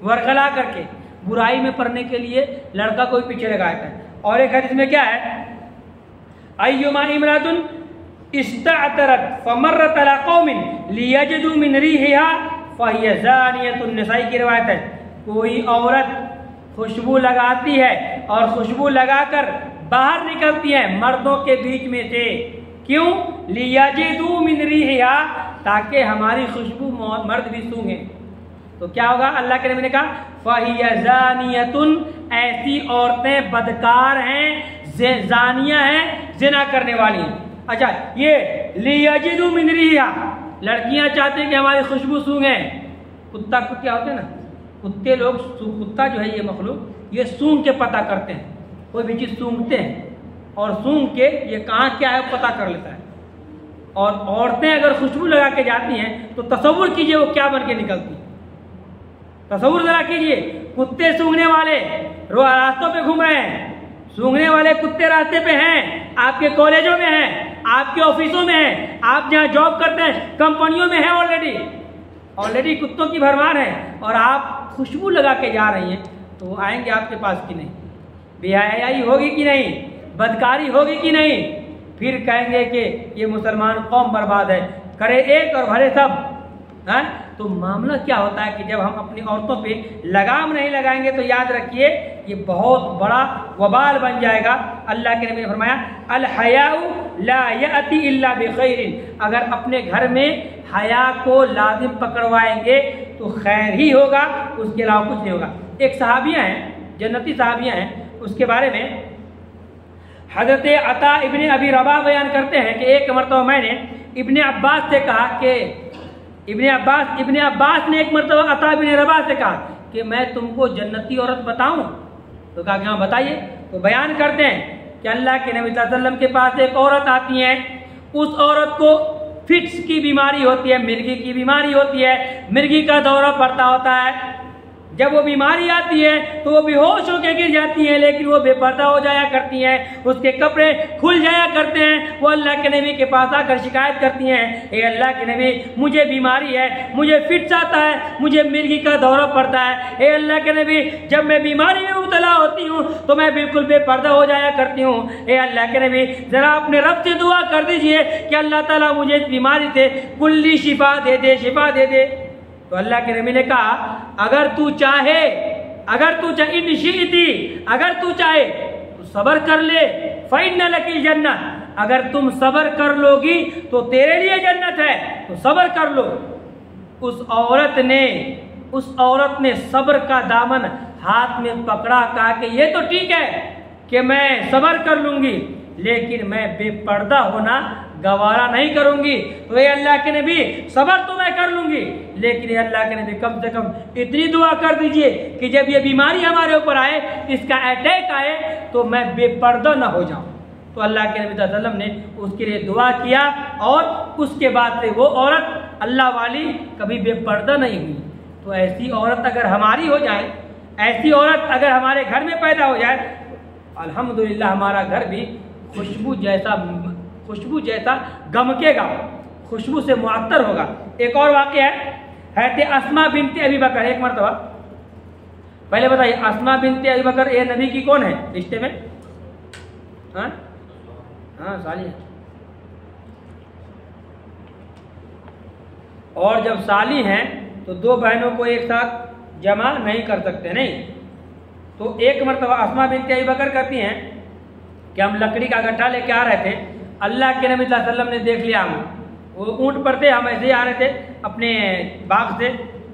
Speaker 1: वरगला करके बुराई में पड़ने के लिए लड़का को भी पीछे लगा देता है। और एक हदीस में क्या है, अय्युमा इमरातुन इस्तअतरत फमर्रत अला कौमिन लियजदू मिन रिहिहा फहिय ज़ानियतुन। निसाई की रिवायत है, कोई औरत खुशबू लगाती है और खुशबू लगाकर बाहर निकलती है मर्दों के बीच में से। क्यों? लियजदू मिन रिहिहा, ताकि हमारी खुशबू मर्द भी सूंघे। तो क्या होगा? अल्लाह के नबी ने कहा फहिय ज़ानियतुन, ऐसी औरतें बदकार हैं, ज़ानिया हैं, ज़िना करने वाली हैं। अच्छा, ये लियजदू मिन रिहिहा, लड़कियां चाहती हैं कि हमारी खुशबू सूंघे। कुत्ता को क्या होते हैं ना, कुत्ते लोग, कुत्ता जो है ये मखलूक, ये सूंघ के पता करते हैं, कोई भी चीज़ सूंघते हैं और सूंघ के ये कहाँ क्या है पता कर लेता है। और औरतें अगर खुशबू लगा के जाती हैं तो तसव्वुर कीजिए वो क्या बन के निकलती है। तसव्वुर जरा कीजिए, कुत्ते सूंघने वाले रास्तों पे घूम रहे हैं, सूंघने वाले कुत्ते रास्ते पे हैं, आपके कॉलेजों में हैं, आपके ऑफिसों में हैं, आप जहाँ जॉब करते हैं कंपनियों में है, ऑलरेडी कुत्तों की भरमार है, और आप खुशबू लगा के जा रही हैं, तो वो आएंगे आपके पास कि नहीं? बेहयाई होगी कि नहीं? बदकारी होगी कि नहीं? फिर कहेंगे कि ये मुसलमान कौम बर्बाद है, करे एक और भरे सब। है तो मामला क्या होता है कि जब हम अपनी औरतों पे लगाम नहीं लगाएंगे तो याद रखिए ये बहुत बड़ा वबाल बन जाएगा। अल्लाह के नबी ने फरमाया, अल हयाउ ला याती इल्ला बिखैरिन, अगर अपने घर में हया को लाजिम पकड़वाएंगे तो खैर ही होगा, उसके अलावा कुछ नहीं होगा। एक सहाबियाँ हैं, जन्नती सहाबियाँ हैं, उसके बारे में हजरत अता इब्ने अबी रबाह बयान करते हैं कि एक मरतबा मैंने इब्ने अब्बास से कहा कि इब्ने अब्बास ने एक मरतबा अता इब्ने रबाह से कहा कि मैं तुमको जन्नती औरत बताऊं? तो कहा कि हाँ बताइए। तो बयान करते हैं कि अल्लाह के नबी सल्लल्लाहु अलैहि वसल्लम के पास एक औरत आती है, उस औरत को फिट्स की बीमारी होती है, मिर्गी की बीमारी होती है, मिर्गी का दौरा पड़ता होता है। जब वो बीमारी आती है तो वो बेहोश होकर गिर जाती है, लेकिन वो बेपर्दा हो जाया करती हैं, उसके कपड़े खुल जाया करते हैं। वो अल्लाह के नबी के पास आकर शिकायत करती हैं, ए अल्लाह के नबी मुझे बीमारी है, मुझे फिट्स आता है, मुझे मिर्गी का दौरा पड़ता है। ए अल्लाह के नबी जब मैं बीमारी में मुब्तला होती हूँ तो मैं बिल्कुल बेपर्दा हो जाया करती हूँ। ए अल्लाह के नबी ज़रा अपने रब से दुआ कर दीजिए कि अल्लाह ताला मुझे इस बीमारी से कुल्ली शिफा दे दे, शिफा दे दे। तो अल्लाह के नबी ने कहा, अगर तू चाहे इन शीती, अगर तू चाहे तो सबर कर ले, फ़इन्न लकी जन्नत, अगर तुम सबर कर लोगी तो तेरे लिए जन्नत है, तो सबर कर लो। उस औरत ने सबर का दामन हाथ में पकड़ा, कहा कि ये तो ठीक है कि मैं सबर कर लूंगी, लेकिन मैं बेपर्दा होना गवारा नहीं करूंगी। तो ये अल्लाह के नबी सबर तो मैं कर लूंगी, लेकिन ये अल्लाह के नबी कम से कम इतनी दुआ कर दीजिए कि जब ये बीमारी हमारे ऊपर आए, इसका अटैक आए, तो मैं बेपर्दा ना हो जाऊं। तो अल्लाह के नबी सल्लल्लाहु अलैहि वसल्लम ने उसके लिए दुआ किया और उसके बाद से वो औरत अल्लाह वाली कभी बेपर्दा नहीं हुई। तो ऐसी औरत अगर हमारी हो जाए, ऐसी औरत अगर हमारे घर में पैदा हो जाए, अल्हम्दुलिल्लाह हमारा घर भी खुशबू जैसा गमकेगा, खुशबू से मुअत्तर होगा। एक और वाक़या है अस्मा बिनते अबी बकर। एक मरतबा, पहले बताइए, अस्मा बिनते अबी बकर ये नबी की कौन है रिश्ते में? हाँ हाँ, साली है। और जब साली हैं तो दो बहनों को एक साथ जमा नहीं कर सकते, नहीं। तो एक मरतबा अस्मा बिनते अबी बकर कहती हैं कि हम लकड़ी का गट्ठा लेके आ रहे थे, अल्लाह के नबी सल्लल्लाहु अलैहि वसल्लम ने देख लिया, हम वो ऊँट पर थे, हम ऐसे ही आ रहे थे अपने बाग से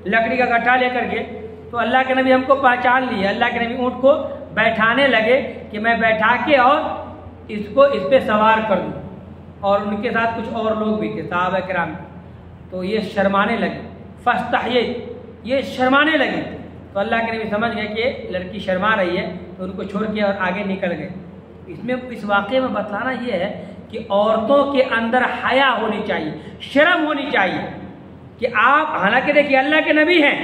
Speaker 1: लकड़ी का गट्ठा लेकर के, तो अल्लाह के नबी हमको पहचान लिए। अल्लाह के नबी ऊँट को बैठाने लगे कि मैं बैठा के और इसको इस पे सवार कर दूँ, और उनके साथ कुछ और लोग भी थे सहाबा किराम। तो ये शर्माने लगे, फस्तहिये, ये शर्माने लगे। तो अल्लाह के नबी समझ गए कि लड़की शर्मा रही है, तो उनको छोड़ के और आगे निकल गए। इसमें इस वाक़े में बतलाना ये है कि औरतों के अंदर हया होनी चाहिए, शर्म होनी चाहिए कि आप, हालांकि देखिए अल्लाह के नबी हैं,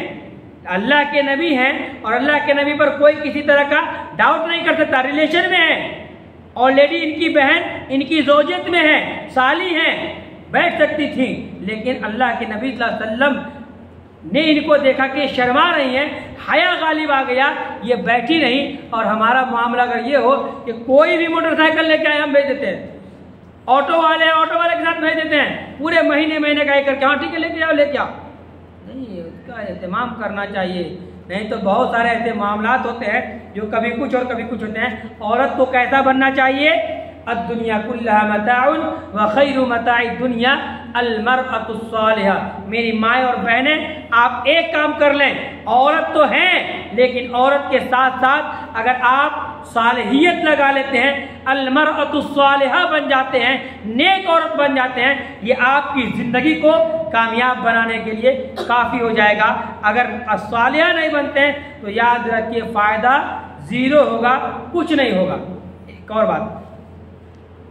Speaker 1: अल्लाह के नबी हैं और अल्लाह के नबी पर कोई किसी तरह का डाउट नहीं कर सकता। रिलेशन में है, ऑलरेडी इनकी बहन इनकी ज़ौजत में है, साली हैं, बैठ सकती थी, लेकिन अल्लाह के नबी सल्लल्लाहु अलैहि वसल्लम ने इनको देखा कि शर्मा रही हैं, हया गालिब आ गया, ये बैठी नहीं। और हमारा मामला अगर ये हो कि कोई भी मोटरसाइकिल लेके आए, हम भेज देते हैं, ऑटो वाले के साथ भेज देते हैं, पूरे महीने का एक करके, हाँ ठीक है लेके आओ लेके आओ। नहीं, उसका एहतमाम करना चाहिए, नहीं तो बहुत सारे ऐसे मामलात होते हैं जो कभी कुछ और कभी कुछ होते हैं। औरत को कैसा बनना चाहिए? अद्दुनिया कुल्लहा मताउन व खैरु मताइ दुनिया अलमरअतु सालिहा। मेरी माएँ और बहनें, आप एक काम कर लें, औरत तो हैं लेकिन औरत के साथ साथ अगर आप सालिहियत लगा लेते हैं, अलमरअतु सालिहा बन जाते हैं, नेक औरत बन जाते हैं, ये आपकी ज़िंदगी को कामयाब बनाने के लिए काफ़ी हो जाएगा। अगर सालिहा नहीं बनते हैं तो याद रखिए फ़ायदा ज़ीरो होगा, कुछ नहीं होगा। एक और बात,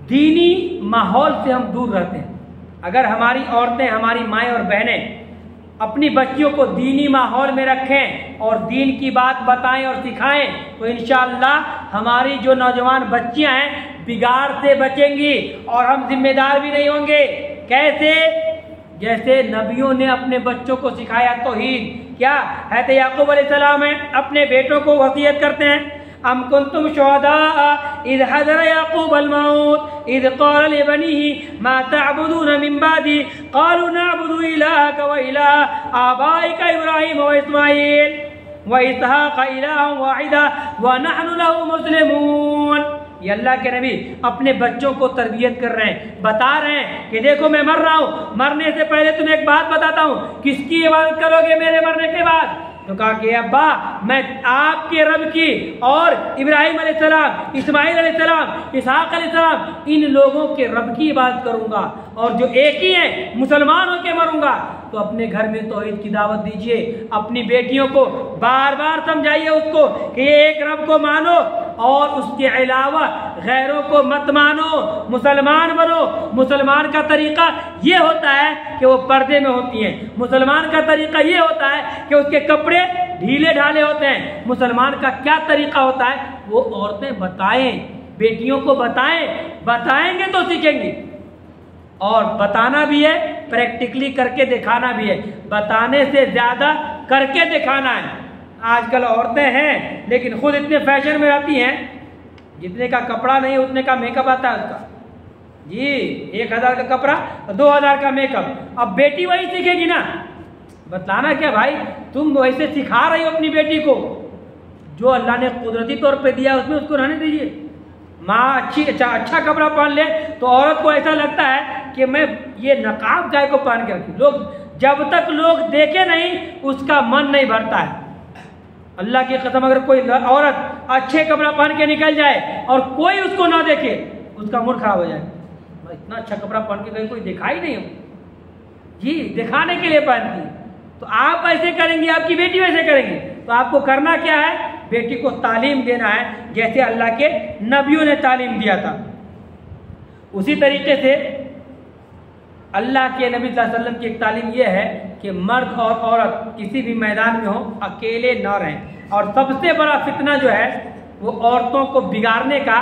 Speaker 1: दीनी माहौल से हम दूर रहते हैं। अगर हमारी औरतें, हमारी माएँ और बहनें अपनी बच्चियों को दीनी माहौल में रखें और दीन की बात बताएं और सिखाएं, तो इंशाअल्लाह हमारी जो नौजवान बच्चियां हैं बिगाड़ से बचेंगी और हम जिम्मेदार भी नहीं होंगे। कैसे? जैसे नबियों ने अपने बच्चों को सिखाया तौहीद। क्या है? याकूब अलैहिस्सलाम अपने बेटों को वसीयत करते हैं, अम कुंतुम शुहदा इज़ हज़र याकूब अल मौत इज़ क़ाल लिबनीही मा तअबुदून मिन बादी क़ालू नअबुदु इलाहक व इलाह आबाइका इब्राहीम व इस्माईल व इसहाक़ इलाहन वाहिदा व नहनु लहु मुस्लिमून। ये अल्लाह के नबी अपने बच्चों को तरबियत कर रहे हैं, बता रहे हैं कि देखो मैं मर रहा हूँ, मरने से पहले तुम्हें एक बात बताता हूँ, किसकी इबादत करोगे मेरे मरने के बाद? तो कहा कि अब्बा मैं आपके रब की और इब्राहिम अलैहिस्सलाम, इस्माइल अलैहिस्सलाम, इसहाक अलैहिस्सलाम, इन लोगों के रब की इबादत करूंगा और जो एक ही है मुसलमान होकर मरूंगा। तो अपने घर में तौहीद की दावत दीजिए, अपनी बेटियों को बार बार समझाइए उसको कि एक रब को मानो और उसके अलावा गैरों को मत मानो, मुसलमान बनो। मुसलमान का तरीका ये होता है कि वो पर्दे में होती हैं, मुसलमान का तरीका ये होता है कि उसके कपड़े ढीले ढाले होते हैं। मुसलमान का क्या तरीका होता है वो औरतें बताएं, बेटियों को बताएं, बताएंगे तो सीखेंगी। और बताना भी है, प्रैक्टिकली करके दिखाना भी है, बताने से ज्यादा करके दिखाना है। आजकल औरतें हैं लेकिन खुद इतने फैशन में रहती हैं, जितने का कपड़ा नहीं उतने का मेकअप आता है उसका। जी 1000 का कपड़ा 2000 का मेकअप। अब बेटी वही सीखेगी ना, बताना क्या भाई, तुम वैसे सिखा रही हो अपनी बेटी को, जो अल्लाह ने कुदरती तौर पे दिया उसमें उसको रहने दीजिए। माँ अच्छा कपड़ा पहन ले तो औरत को ऐसा लगता है कि मैं ये नकाब गाय को पहन के रखी। लोग जब तक लोग देखे नहीं उसका मन नहीं भरता है। अल्लाह की कसम, अगर कोई औरत अच्छे कपड़ा पहन के निकल जाए और कोई उसको ना देखे उसका मूड खराब हो जाए। इतना अच्छा कपड़ा पहन के कहीं कोई देखा ही नहीं हो जी, दिखाने के लिए पहनती। तो आप ऐसे करेंगे, आपकी बेटी वैसे करेंगी। तो आपको करना क्या है, बेटी को तालीम देना है जैसे अल्लाह के नबियों ने तालीम दिया था। उसी तरीके से अल्लाह के नबी सल्लल्लाहु अलैहि वसल्लम की एक तालीम यह है कि मर्द और औरत किसी भी मैदान में हो अकेले न रहें। और सबसे बड़ा फितना जो है वो औरतों को बिगाड़ने का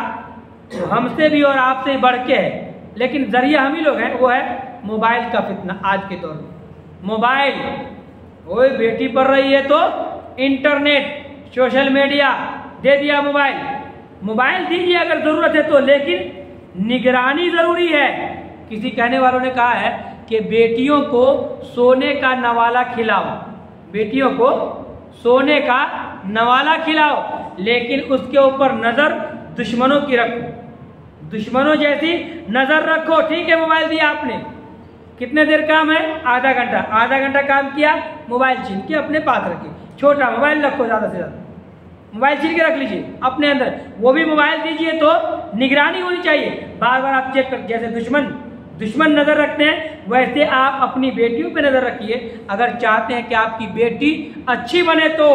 Speaker 1: हमसे भी और आपसे ही बढ़ के है, लेकिन जरिया हम ही लोग हैं, वो है मोबाइल का फितना। आज के दौर में मोबाइल, वो बेटी पढ़ रही है तो इंटरनेट, सोशल मीडिया दे दिया, मोबाइल दीजिए अगर जरूरत है तो, लेकिन निगरानी जरूरी है। किसी कहने वालों ने कहा है कि बेटियों को सोने का नवाला खिलाओ, बेटियों को सोने का नवाला खिलाओ, लेकिन उसके ऊपर नजर दुश्मनों की रखो, दुश्मनों जैसी नजर रखो। ठीक है, मोबाइल दिया आपने, कितने देर काम है? आधा घंटा, आधा घंटा काम किया, मोबाइल छीन के अपने पास रखिए। छोटा मोबाइल रखो, ज्यादा से ज्यादा मोबाइल छीन के रख लीजिए अपने अंदर, वो भी मोबाइल दीजिए तो निगरानी होनी चाहिए, बार बार आप चेक कर। जैसे दुश्मन नजर रखते हैं वैसे आप अपनी बेटियों पे नजर रखिए। अगर चाहते हैं कि आपकी बेटी अच्छी बने तो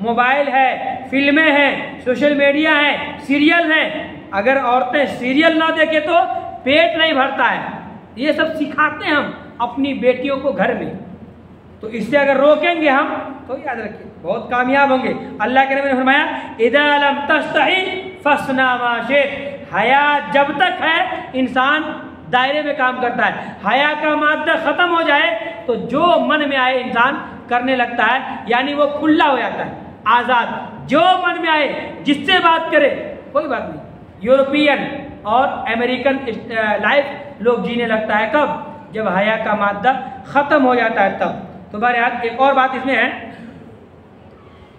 Speaker 1: मोबाइल है, फिल्में हैं, सोशल मीडिया है, सीरियल है। अगर औरतें सीरियल ना देखे तो पेट नहीं भरता है, ये सब सिखाते हैं हम अपनी बेटियों को घर में। तो इससे अगर रोकेंगे हम तो याद रखिए बहुत कामयाब होंगे। अल्लाह के नबी ने फरमाया इदा लम तस्तही फस्ना मा शित। हया जब तक है इंसान दायरे में काम करता है, हया का मादा खत्म हो जाए तो जो मन में आए इंसान करने लगता है, यानी वो खुला हो जाता है, आजाद, जो मन में आए जिससे बात करे कोई बात नहीं। यूरोपियन और अमेरिकन लाइफ लोग जीने लगता है कब? जब हया का मादा खत्म हो जाता है तब। तो बहरहाल एक और बात इसमें है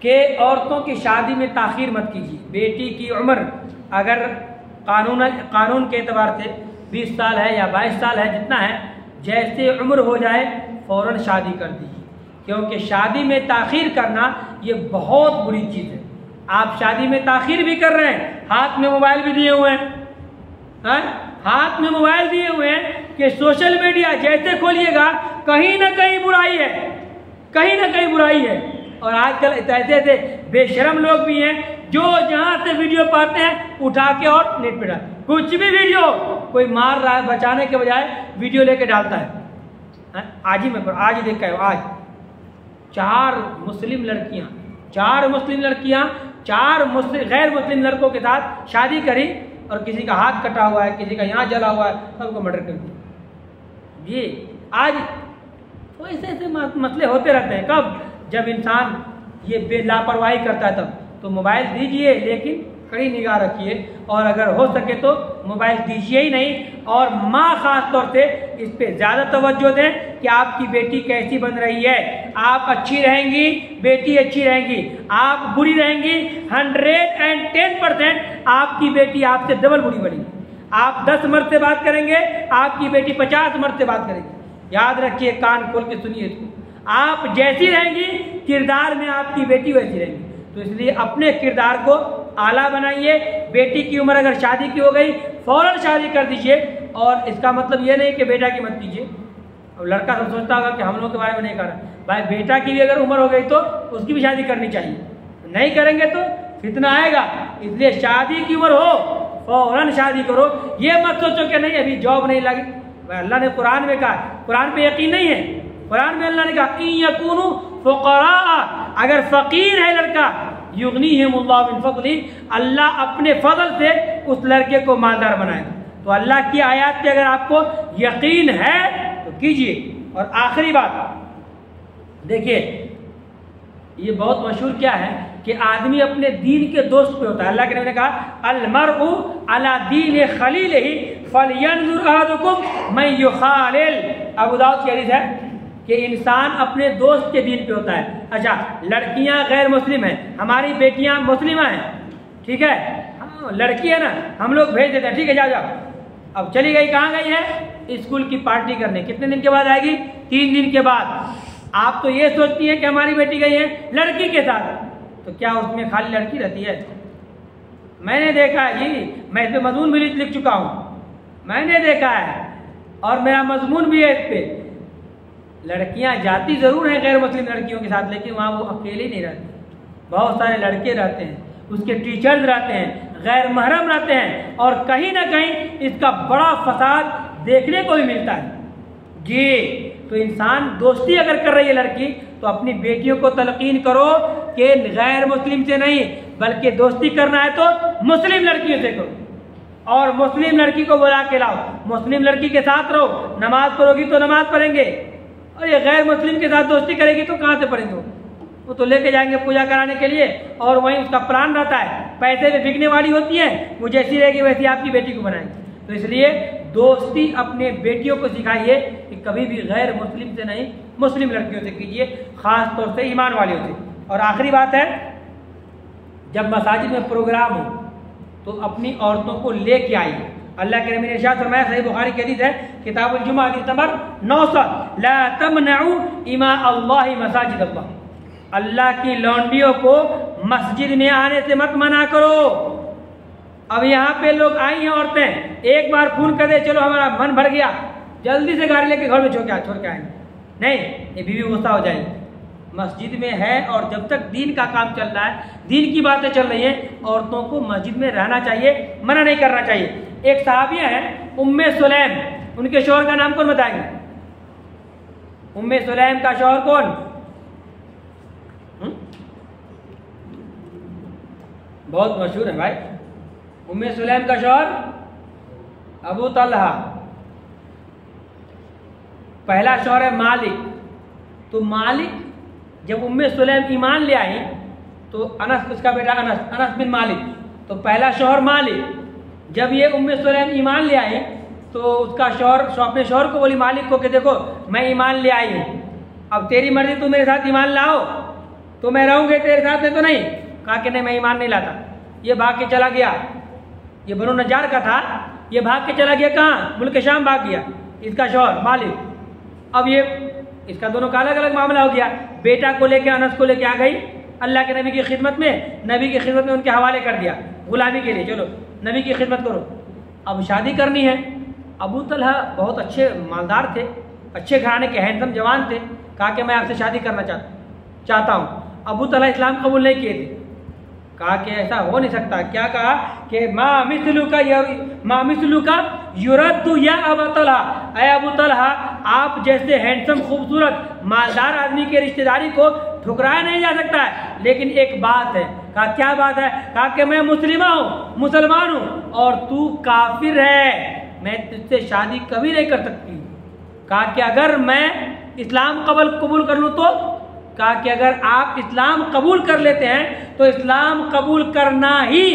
Speaker 1: कि औरतों की शादी में ताखीर मत कीजिए। बेटी की उम्र अगर कानून के एतबार से 20 साल है या 22 साल है, जितना है, जैसे उम्र हो जाए फौरन शादी कर दीजिए, क्योंकि शादी में ताखीर करना ये बहुत बुरी चीज़ है। आप शादी में ताखीर भी कर रहे हैं, हाथ में मोबाइल भी दिए हुए हैं, हाथ में मोबाइल दिए हुए हैं कि सोशल मीडिया जैसे खोलिएगा कहीं ना कहीं बुराई है, कहीं ना कहीं बुराई है। और आजकल ऐसे ऐसे बेशरम लोग भी हैं जो जहां से वीडियो पाते हैं उठा के और नेट पे डालते, कुछ भी वीडियो, कोई मार रहा है बचाने के बजाय वीडियो लेके डालता है। आज ही मैं आज ही देखा है, आज 4 मुस्लिम लड़कियां 4 गैर मुस्लिम लड़कों के साथ शादी करी और किसी का हाथ कटा हुआ है, किसी का यहाँ जला हुआ है, सबको मर्डर कर दिया। ये आज तो ऐसे मसले होते रहते हैं। कब? जब इंसान ये लापरवाही करता है तब। तो मोबाइल दीजिए लेकिन कड़ी निगाह रखिए, और अगर हो सके तो मोबाइल दीजिए ही नहीं। और माँ खास तौर से इस पे ज़्यादा तवज्जो दें कि आपकी बेटी कैसी बन रही है। आप अच्छी रहेंगी, बेटी अच्छी रहेंगी, आप बुरी रहेंगी 110% आपकी बेटी आपसे डबल बुरी बनेगी। आप 10 मर्द से बात करेंगे, आपकी बेटी 50 मर्द से बात करेगी। याद रखिए, कान खोल के सुनिए इसको। आप जैसी रहेंगी किरदार में आपकी बेटी वैसी रहेगी। तो इसलिए अपने किरदार को आला बनाइए। बेटी की उम्र अगर शादी की हो गई फौरन शादी कर दीजिए। और इसका मतलब ये नहीं कि बेटा की मत कीजिए। अब लड़का सब सोचता होगा कि हम लोग के बारे में नहीं कर रहा, भाई बेटा की भी अगर उम्र हो गई तो उसकी भी शादी करनी चाहिए। नहीं करेंगे तो फितना आएगा। इसलिए शादी की उम्र हो फौरन शादी करो। ये मत सोचो कि नहीं अभी जॉब नहीं लगी। अल्लाह ने कुरान में कहा, कुरान पे यकीन नहीं है, कुरान में अल्लाह ने कहा इन यकूनु फुक़रा, अगर फकीर है लड़का युग़नीहिमुल्लाहु मिन फ़ज़लिही, अल्लाह अपने फजल से उस लड़के को मालदार बनाएगा। तो अल्लाह की आयत पे अगर आपको यकीन है तो कीजिए। और आखिरी बात देखिए, ये बहुत मशहूर क्या है कि आदमी अपने दीन के दोस्त पे होता है। अल्लाह के नबी ने कहा अलमरउ अला दीन खलीलिही फलयंजुर अहदुकुम मन युखालिल। अबू दाऊद की हदीस है कि इंसान अपने दोस्त के दीन पे होता है। अच्छा, लड़कियां गैर मुस्लिम हैं, हमारी बेटियां मुस्लिमा हैं, ठीक है, लड़की है ना, हम लोग भेज देते हैं, ठीक है जाओ जाओ। अब चली गई, कहाँ गई है? स्कूल की पार्टी करने। कितने दिन के बाद आएगी? 3 दिन के बाद। आप तो ये सोचती हैं कि हमारी बेटी गई है लड़की के साथ, तो क्या उसमें खाली लड़की रहती है? मैंने देखा है जी, मैं इस पर मजमून भी लिख चुका हूँ, मैंने देखा है और मेरा मजमून भी है इस पर। लड़कियां जाती जरूर हैं गैर मुस्लिम लड़कियों के साथ, लेकिन वहाँ वो अकेली नहीं रहती, बहुत सारे लड़के रहते हैं, उसके टीचर्स रहते हैं, गैर महरम रहते हैं, और कहीं ना कहीं इसका बड़ा फसाद देखने को भी मिलता है। जी, तो इंसान दोस्ती अगर कर रही है लड़की तो अपनी बेटियों को तलकीन करो कि गैर मुस्लिम से नहीं बल्कि दोस्ती करना है तो मुस्लिम लड़कियों से करो, और मुस्लिम लड़की को बुला के लाओ, मुस्लिम लड़की के साथ रहो, नमाज पढ़ोगी तो नमाज पढ़ेंगे, और ये गैर मुस्लिम के साथ दोस्ती करेगी तो कहाँ से पढ़ेंगे? वो तो लेके जाएंगे पूजा कराने के लिए, और वहीं उसका प्लान रहता है, पैसे में बिकने वाली होती है, वो जैसी रहेगी वैसी आपकी बेटी को बनाएंगे। तो इसलिए दोस्ती अपने बेटियों को सिखाइए कि कभी भी गैर मुस्लिम से नहीं, मुस्लिम लड़कियों से कीजिए, खास तौर से ईमान वालियों से। और आखिरी बात है, जब मसाजिद में प्रोग्राम हो तो अपनी औरतों को लेके आइए। अल्लाह के नबी ने इरशाद फरमाया, सही बुखारी की हदीस है, किताबुल जुमा हदीस नंबर 900, ला तमनउ इमा अल्लाह मसाजिद अल्लाह, अल्लाह की लौंडियों को मस्जिद में आने से मत मना करो। अब यहाँ पे लोग आई हैं औरतें, एक बार फोन कर दे, चलो हमारा मन भर गया, जल्दी से गाड़ी लेके घर में छोड़ के आएंगे, नहीं, ये बीवी गुस्सा हो जाएगी। मस्जिद में है और जब तक दीन का काम चल रहा है, दीन की बातें चल रही हैं, औरतों को मस्जिद में रहना चाहिए, मना नहीं करना चाहिए। एक सहाबिया है उम्मे सुलैम, उनके शौहर का नाम कौन बताएंगे? उम्मे सुलैम का शौहर कौन? बहुत मशहूर है भाई। उम्मे सुलैम का शौहर अबू तलहा, पहला शौहर है मालिक। तो मालिक जब उम्मे सुलैम ईमान ले आई तो अनस, उसका बेटा अनस बिन मालिक, तो पहला शौहर मालिक। जब ये उम्मे सुलैम ईमान ले आई तो उसका शौहर अपने शौहर को बोली, मालिक को, कि देखो मैं ईमान ले आई हूँ, अब तेरी मर्जी, तू मेरे साथ ईमान लाओ तो मैं रहूँगी तेरे साथ, में तो नहीं। कहा कि नहीं, मैं ईमान नहीं लाता। ये भाग के चला गया, ये बनो नजार का था, ये भाग के चला गया कहाँ? मुल्क शाम भाग गया, इसका शौहर मालिक। अब ये इसका दोनों का अलग अलग मामला हो गया। बेटा को लेके, अनस को लेके आ गई अल्लाह के नबी की खिदमत में, नबी की खिदमत में उनके हवाले कर दिया गुलामी के लिए, चलो नबी की खिदमत करो। अब शादी करनी है। अबू तलहा बहुत अच्छे मालदार थे, अच्छे घराने के हैंडसम जवान थे। कहा कि मैं आपसे शादी करना चाहता हूँ। अबू तलहा इस्लाम कबूल नहीं किए थे। कहा कि ऐसा हो नहीं सकता। क्या कहा कि माँ मिसलू का युरद्दु या अबू तलहा, अय अबू तलहा, आप जैसे हैंडसम खूबसूरत मालदार आदमी के रिश्तेदारी को ठुकराया नहीं जा सकता है, लेकिन एक बात है। कहा क्या बात है? कहा कि मैं मुसलमान हूँ और तू काफिर है, मैं तुझसे शादी कभी नहीं कर सकती। कहा कि अगर मैं इस्लाम कबूल कर लूँ तो? कहा कि अगर आप इस्लाम कबूल कर लेते हैं तो इस्लाम कबूल करना ही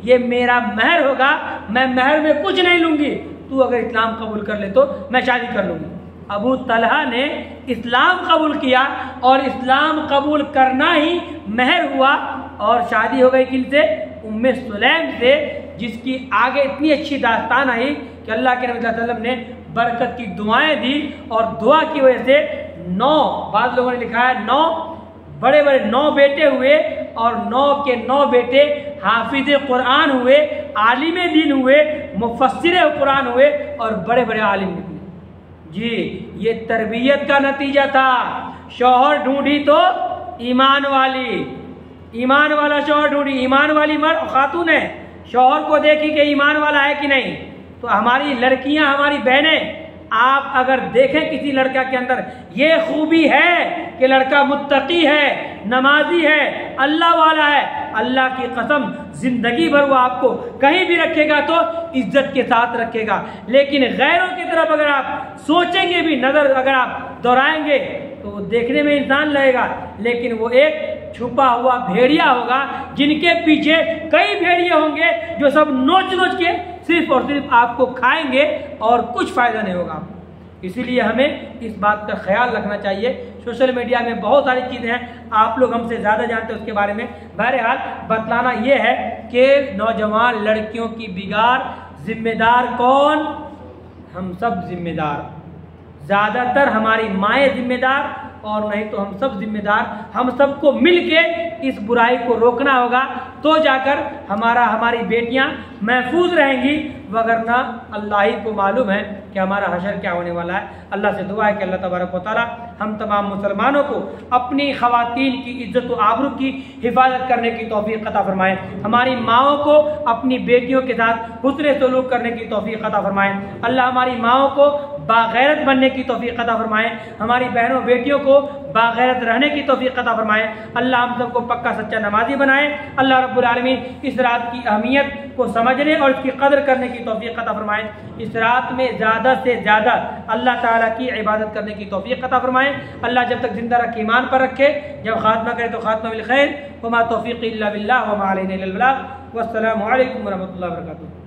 Speaker 1: ये मेरा महर होगा, मैं महर में कुछ नहीं लूंगी, तू अगर इस्लाम कबूल कर ले तो मैं शादी कर लूंगी। अबू तलहा ने इस्लाम कबूल किया और इस्लाम कबूल करना ही महर हुआ, और शादी हो गई किनसे? उम्मे सुलैम से, जिसकी आगे इतनी अच्छी दास्तान आई कि अल्लाह के नबी सल्लल्लाहु अलैहि वसल्लम ने बरकत की दुआएं दी, और दुआ की वजह से 9, बाद लोगों ने लिखा है 9 बड़े बड़े 9 बेटे हुए, और 9 के 9 बेटे हाफिज कुरान हुए, आलिम दीन हुए, मुफस्सिर कुरान हुए, और बड़े बड़े आलिम निकले। जी, ये तरबियत का नतीजा था। शौहर ढूंढी तो ईमान वाला शौहर ढूंढी, ईमान वाली मर्द खातून है, शौहर को देखी कि ईमान वाला है कि नहीं। तो हमारी लड़कियां, हमारी बहनें, आप अगर देखें किसी लड़का के अंदर ये खूबी है कि लड़का मुत्तकी है, नमाजी है, अल्लाह वाला है, अल्लाह की कसम जिंदगी भर वो आपको कहीं भी रखेगा तो इज्जत के साथ रखेगा। लेकिन गैरों की तरफ अगर आप सोचेंगे भी, नजर अगर आप दोहराएंगे, तो वो देखने में इंसान लगेगा, लेकिन वो एक छुपा हुआ भेड़िया होगा, जिनके पीछे कई भेड़िए होंगे जो सब नोच के सिर्फ और सिर्फ आपको खाएंगे और कुछ फायदा नहीं होगा। इसीलिए हमें इस बात का ख्याल रखना चाहिए। सोशल मीडिया में बहुत सारी चीज़ें हैं, आप लोग हमसे ज़्यादा जानते हैं उसके बारे में। बहरहाल बतलाना ये है कि नौजवान लड़कियों की बिगाड़ जिम्मेदार कौन? हम सब जिम्मेदार, ज़्यादातर हमारी माएँ जिम्मेदार, और नहीं तो हम सब जिम्मेदार। हम सबको मिलके इस बुराई को रोकना होगा, तो जाकर हमारी बेटियां महफूज रहेंगी, वगरना अल्लाह ही को मालूम है कि हमारा हशर क्या होने वाला है। अल्लाह से दुआ है कि अल्लाह तबारक व तआला हम तमाम मुसलमानों को अपनी ख़वातीन की इज्जत व आबरू की हिफाजत करने की तौफीक अता फरमाएँ, हमारी माओं को अपनी बेटियों के साथ हुस्न सलूक करने की तौफीक अता फरमाएँ। अल्लाह हमारी माओं को
Speaker 2: बागैरत बनने की तौफीक अता फरमाएं, हमारी बहनों बेटियों को बागैरत रहने की तौफीक अता फरमाएं। अल्लाह हम सबको पक्का सच्चा नमाजी बनाए। अल्लाह रब्बुल आलमीन इस रात की अहमियत को समझने और इसकी कदर करने की तौफीक अता फरमाएं। इस रात में ज़्यादा से ज़्यादा अल्लाह ताला की इबादत करने की तौफीक अता फरमाएं। अल्लाह जब तक जिंदा रखे, ईमान पर रखे, जब खात्मा करे तो खात्मा बिल खैर। वमा तौफीक़ इल्ला बिल्लाह वमा अलैना इल्लल बलाग। वस्सलामु अलैकुम व रहमतुल्लाहि व बरकातुहू।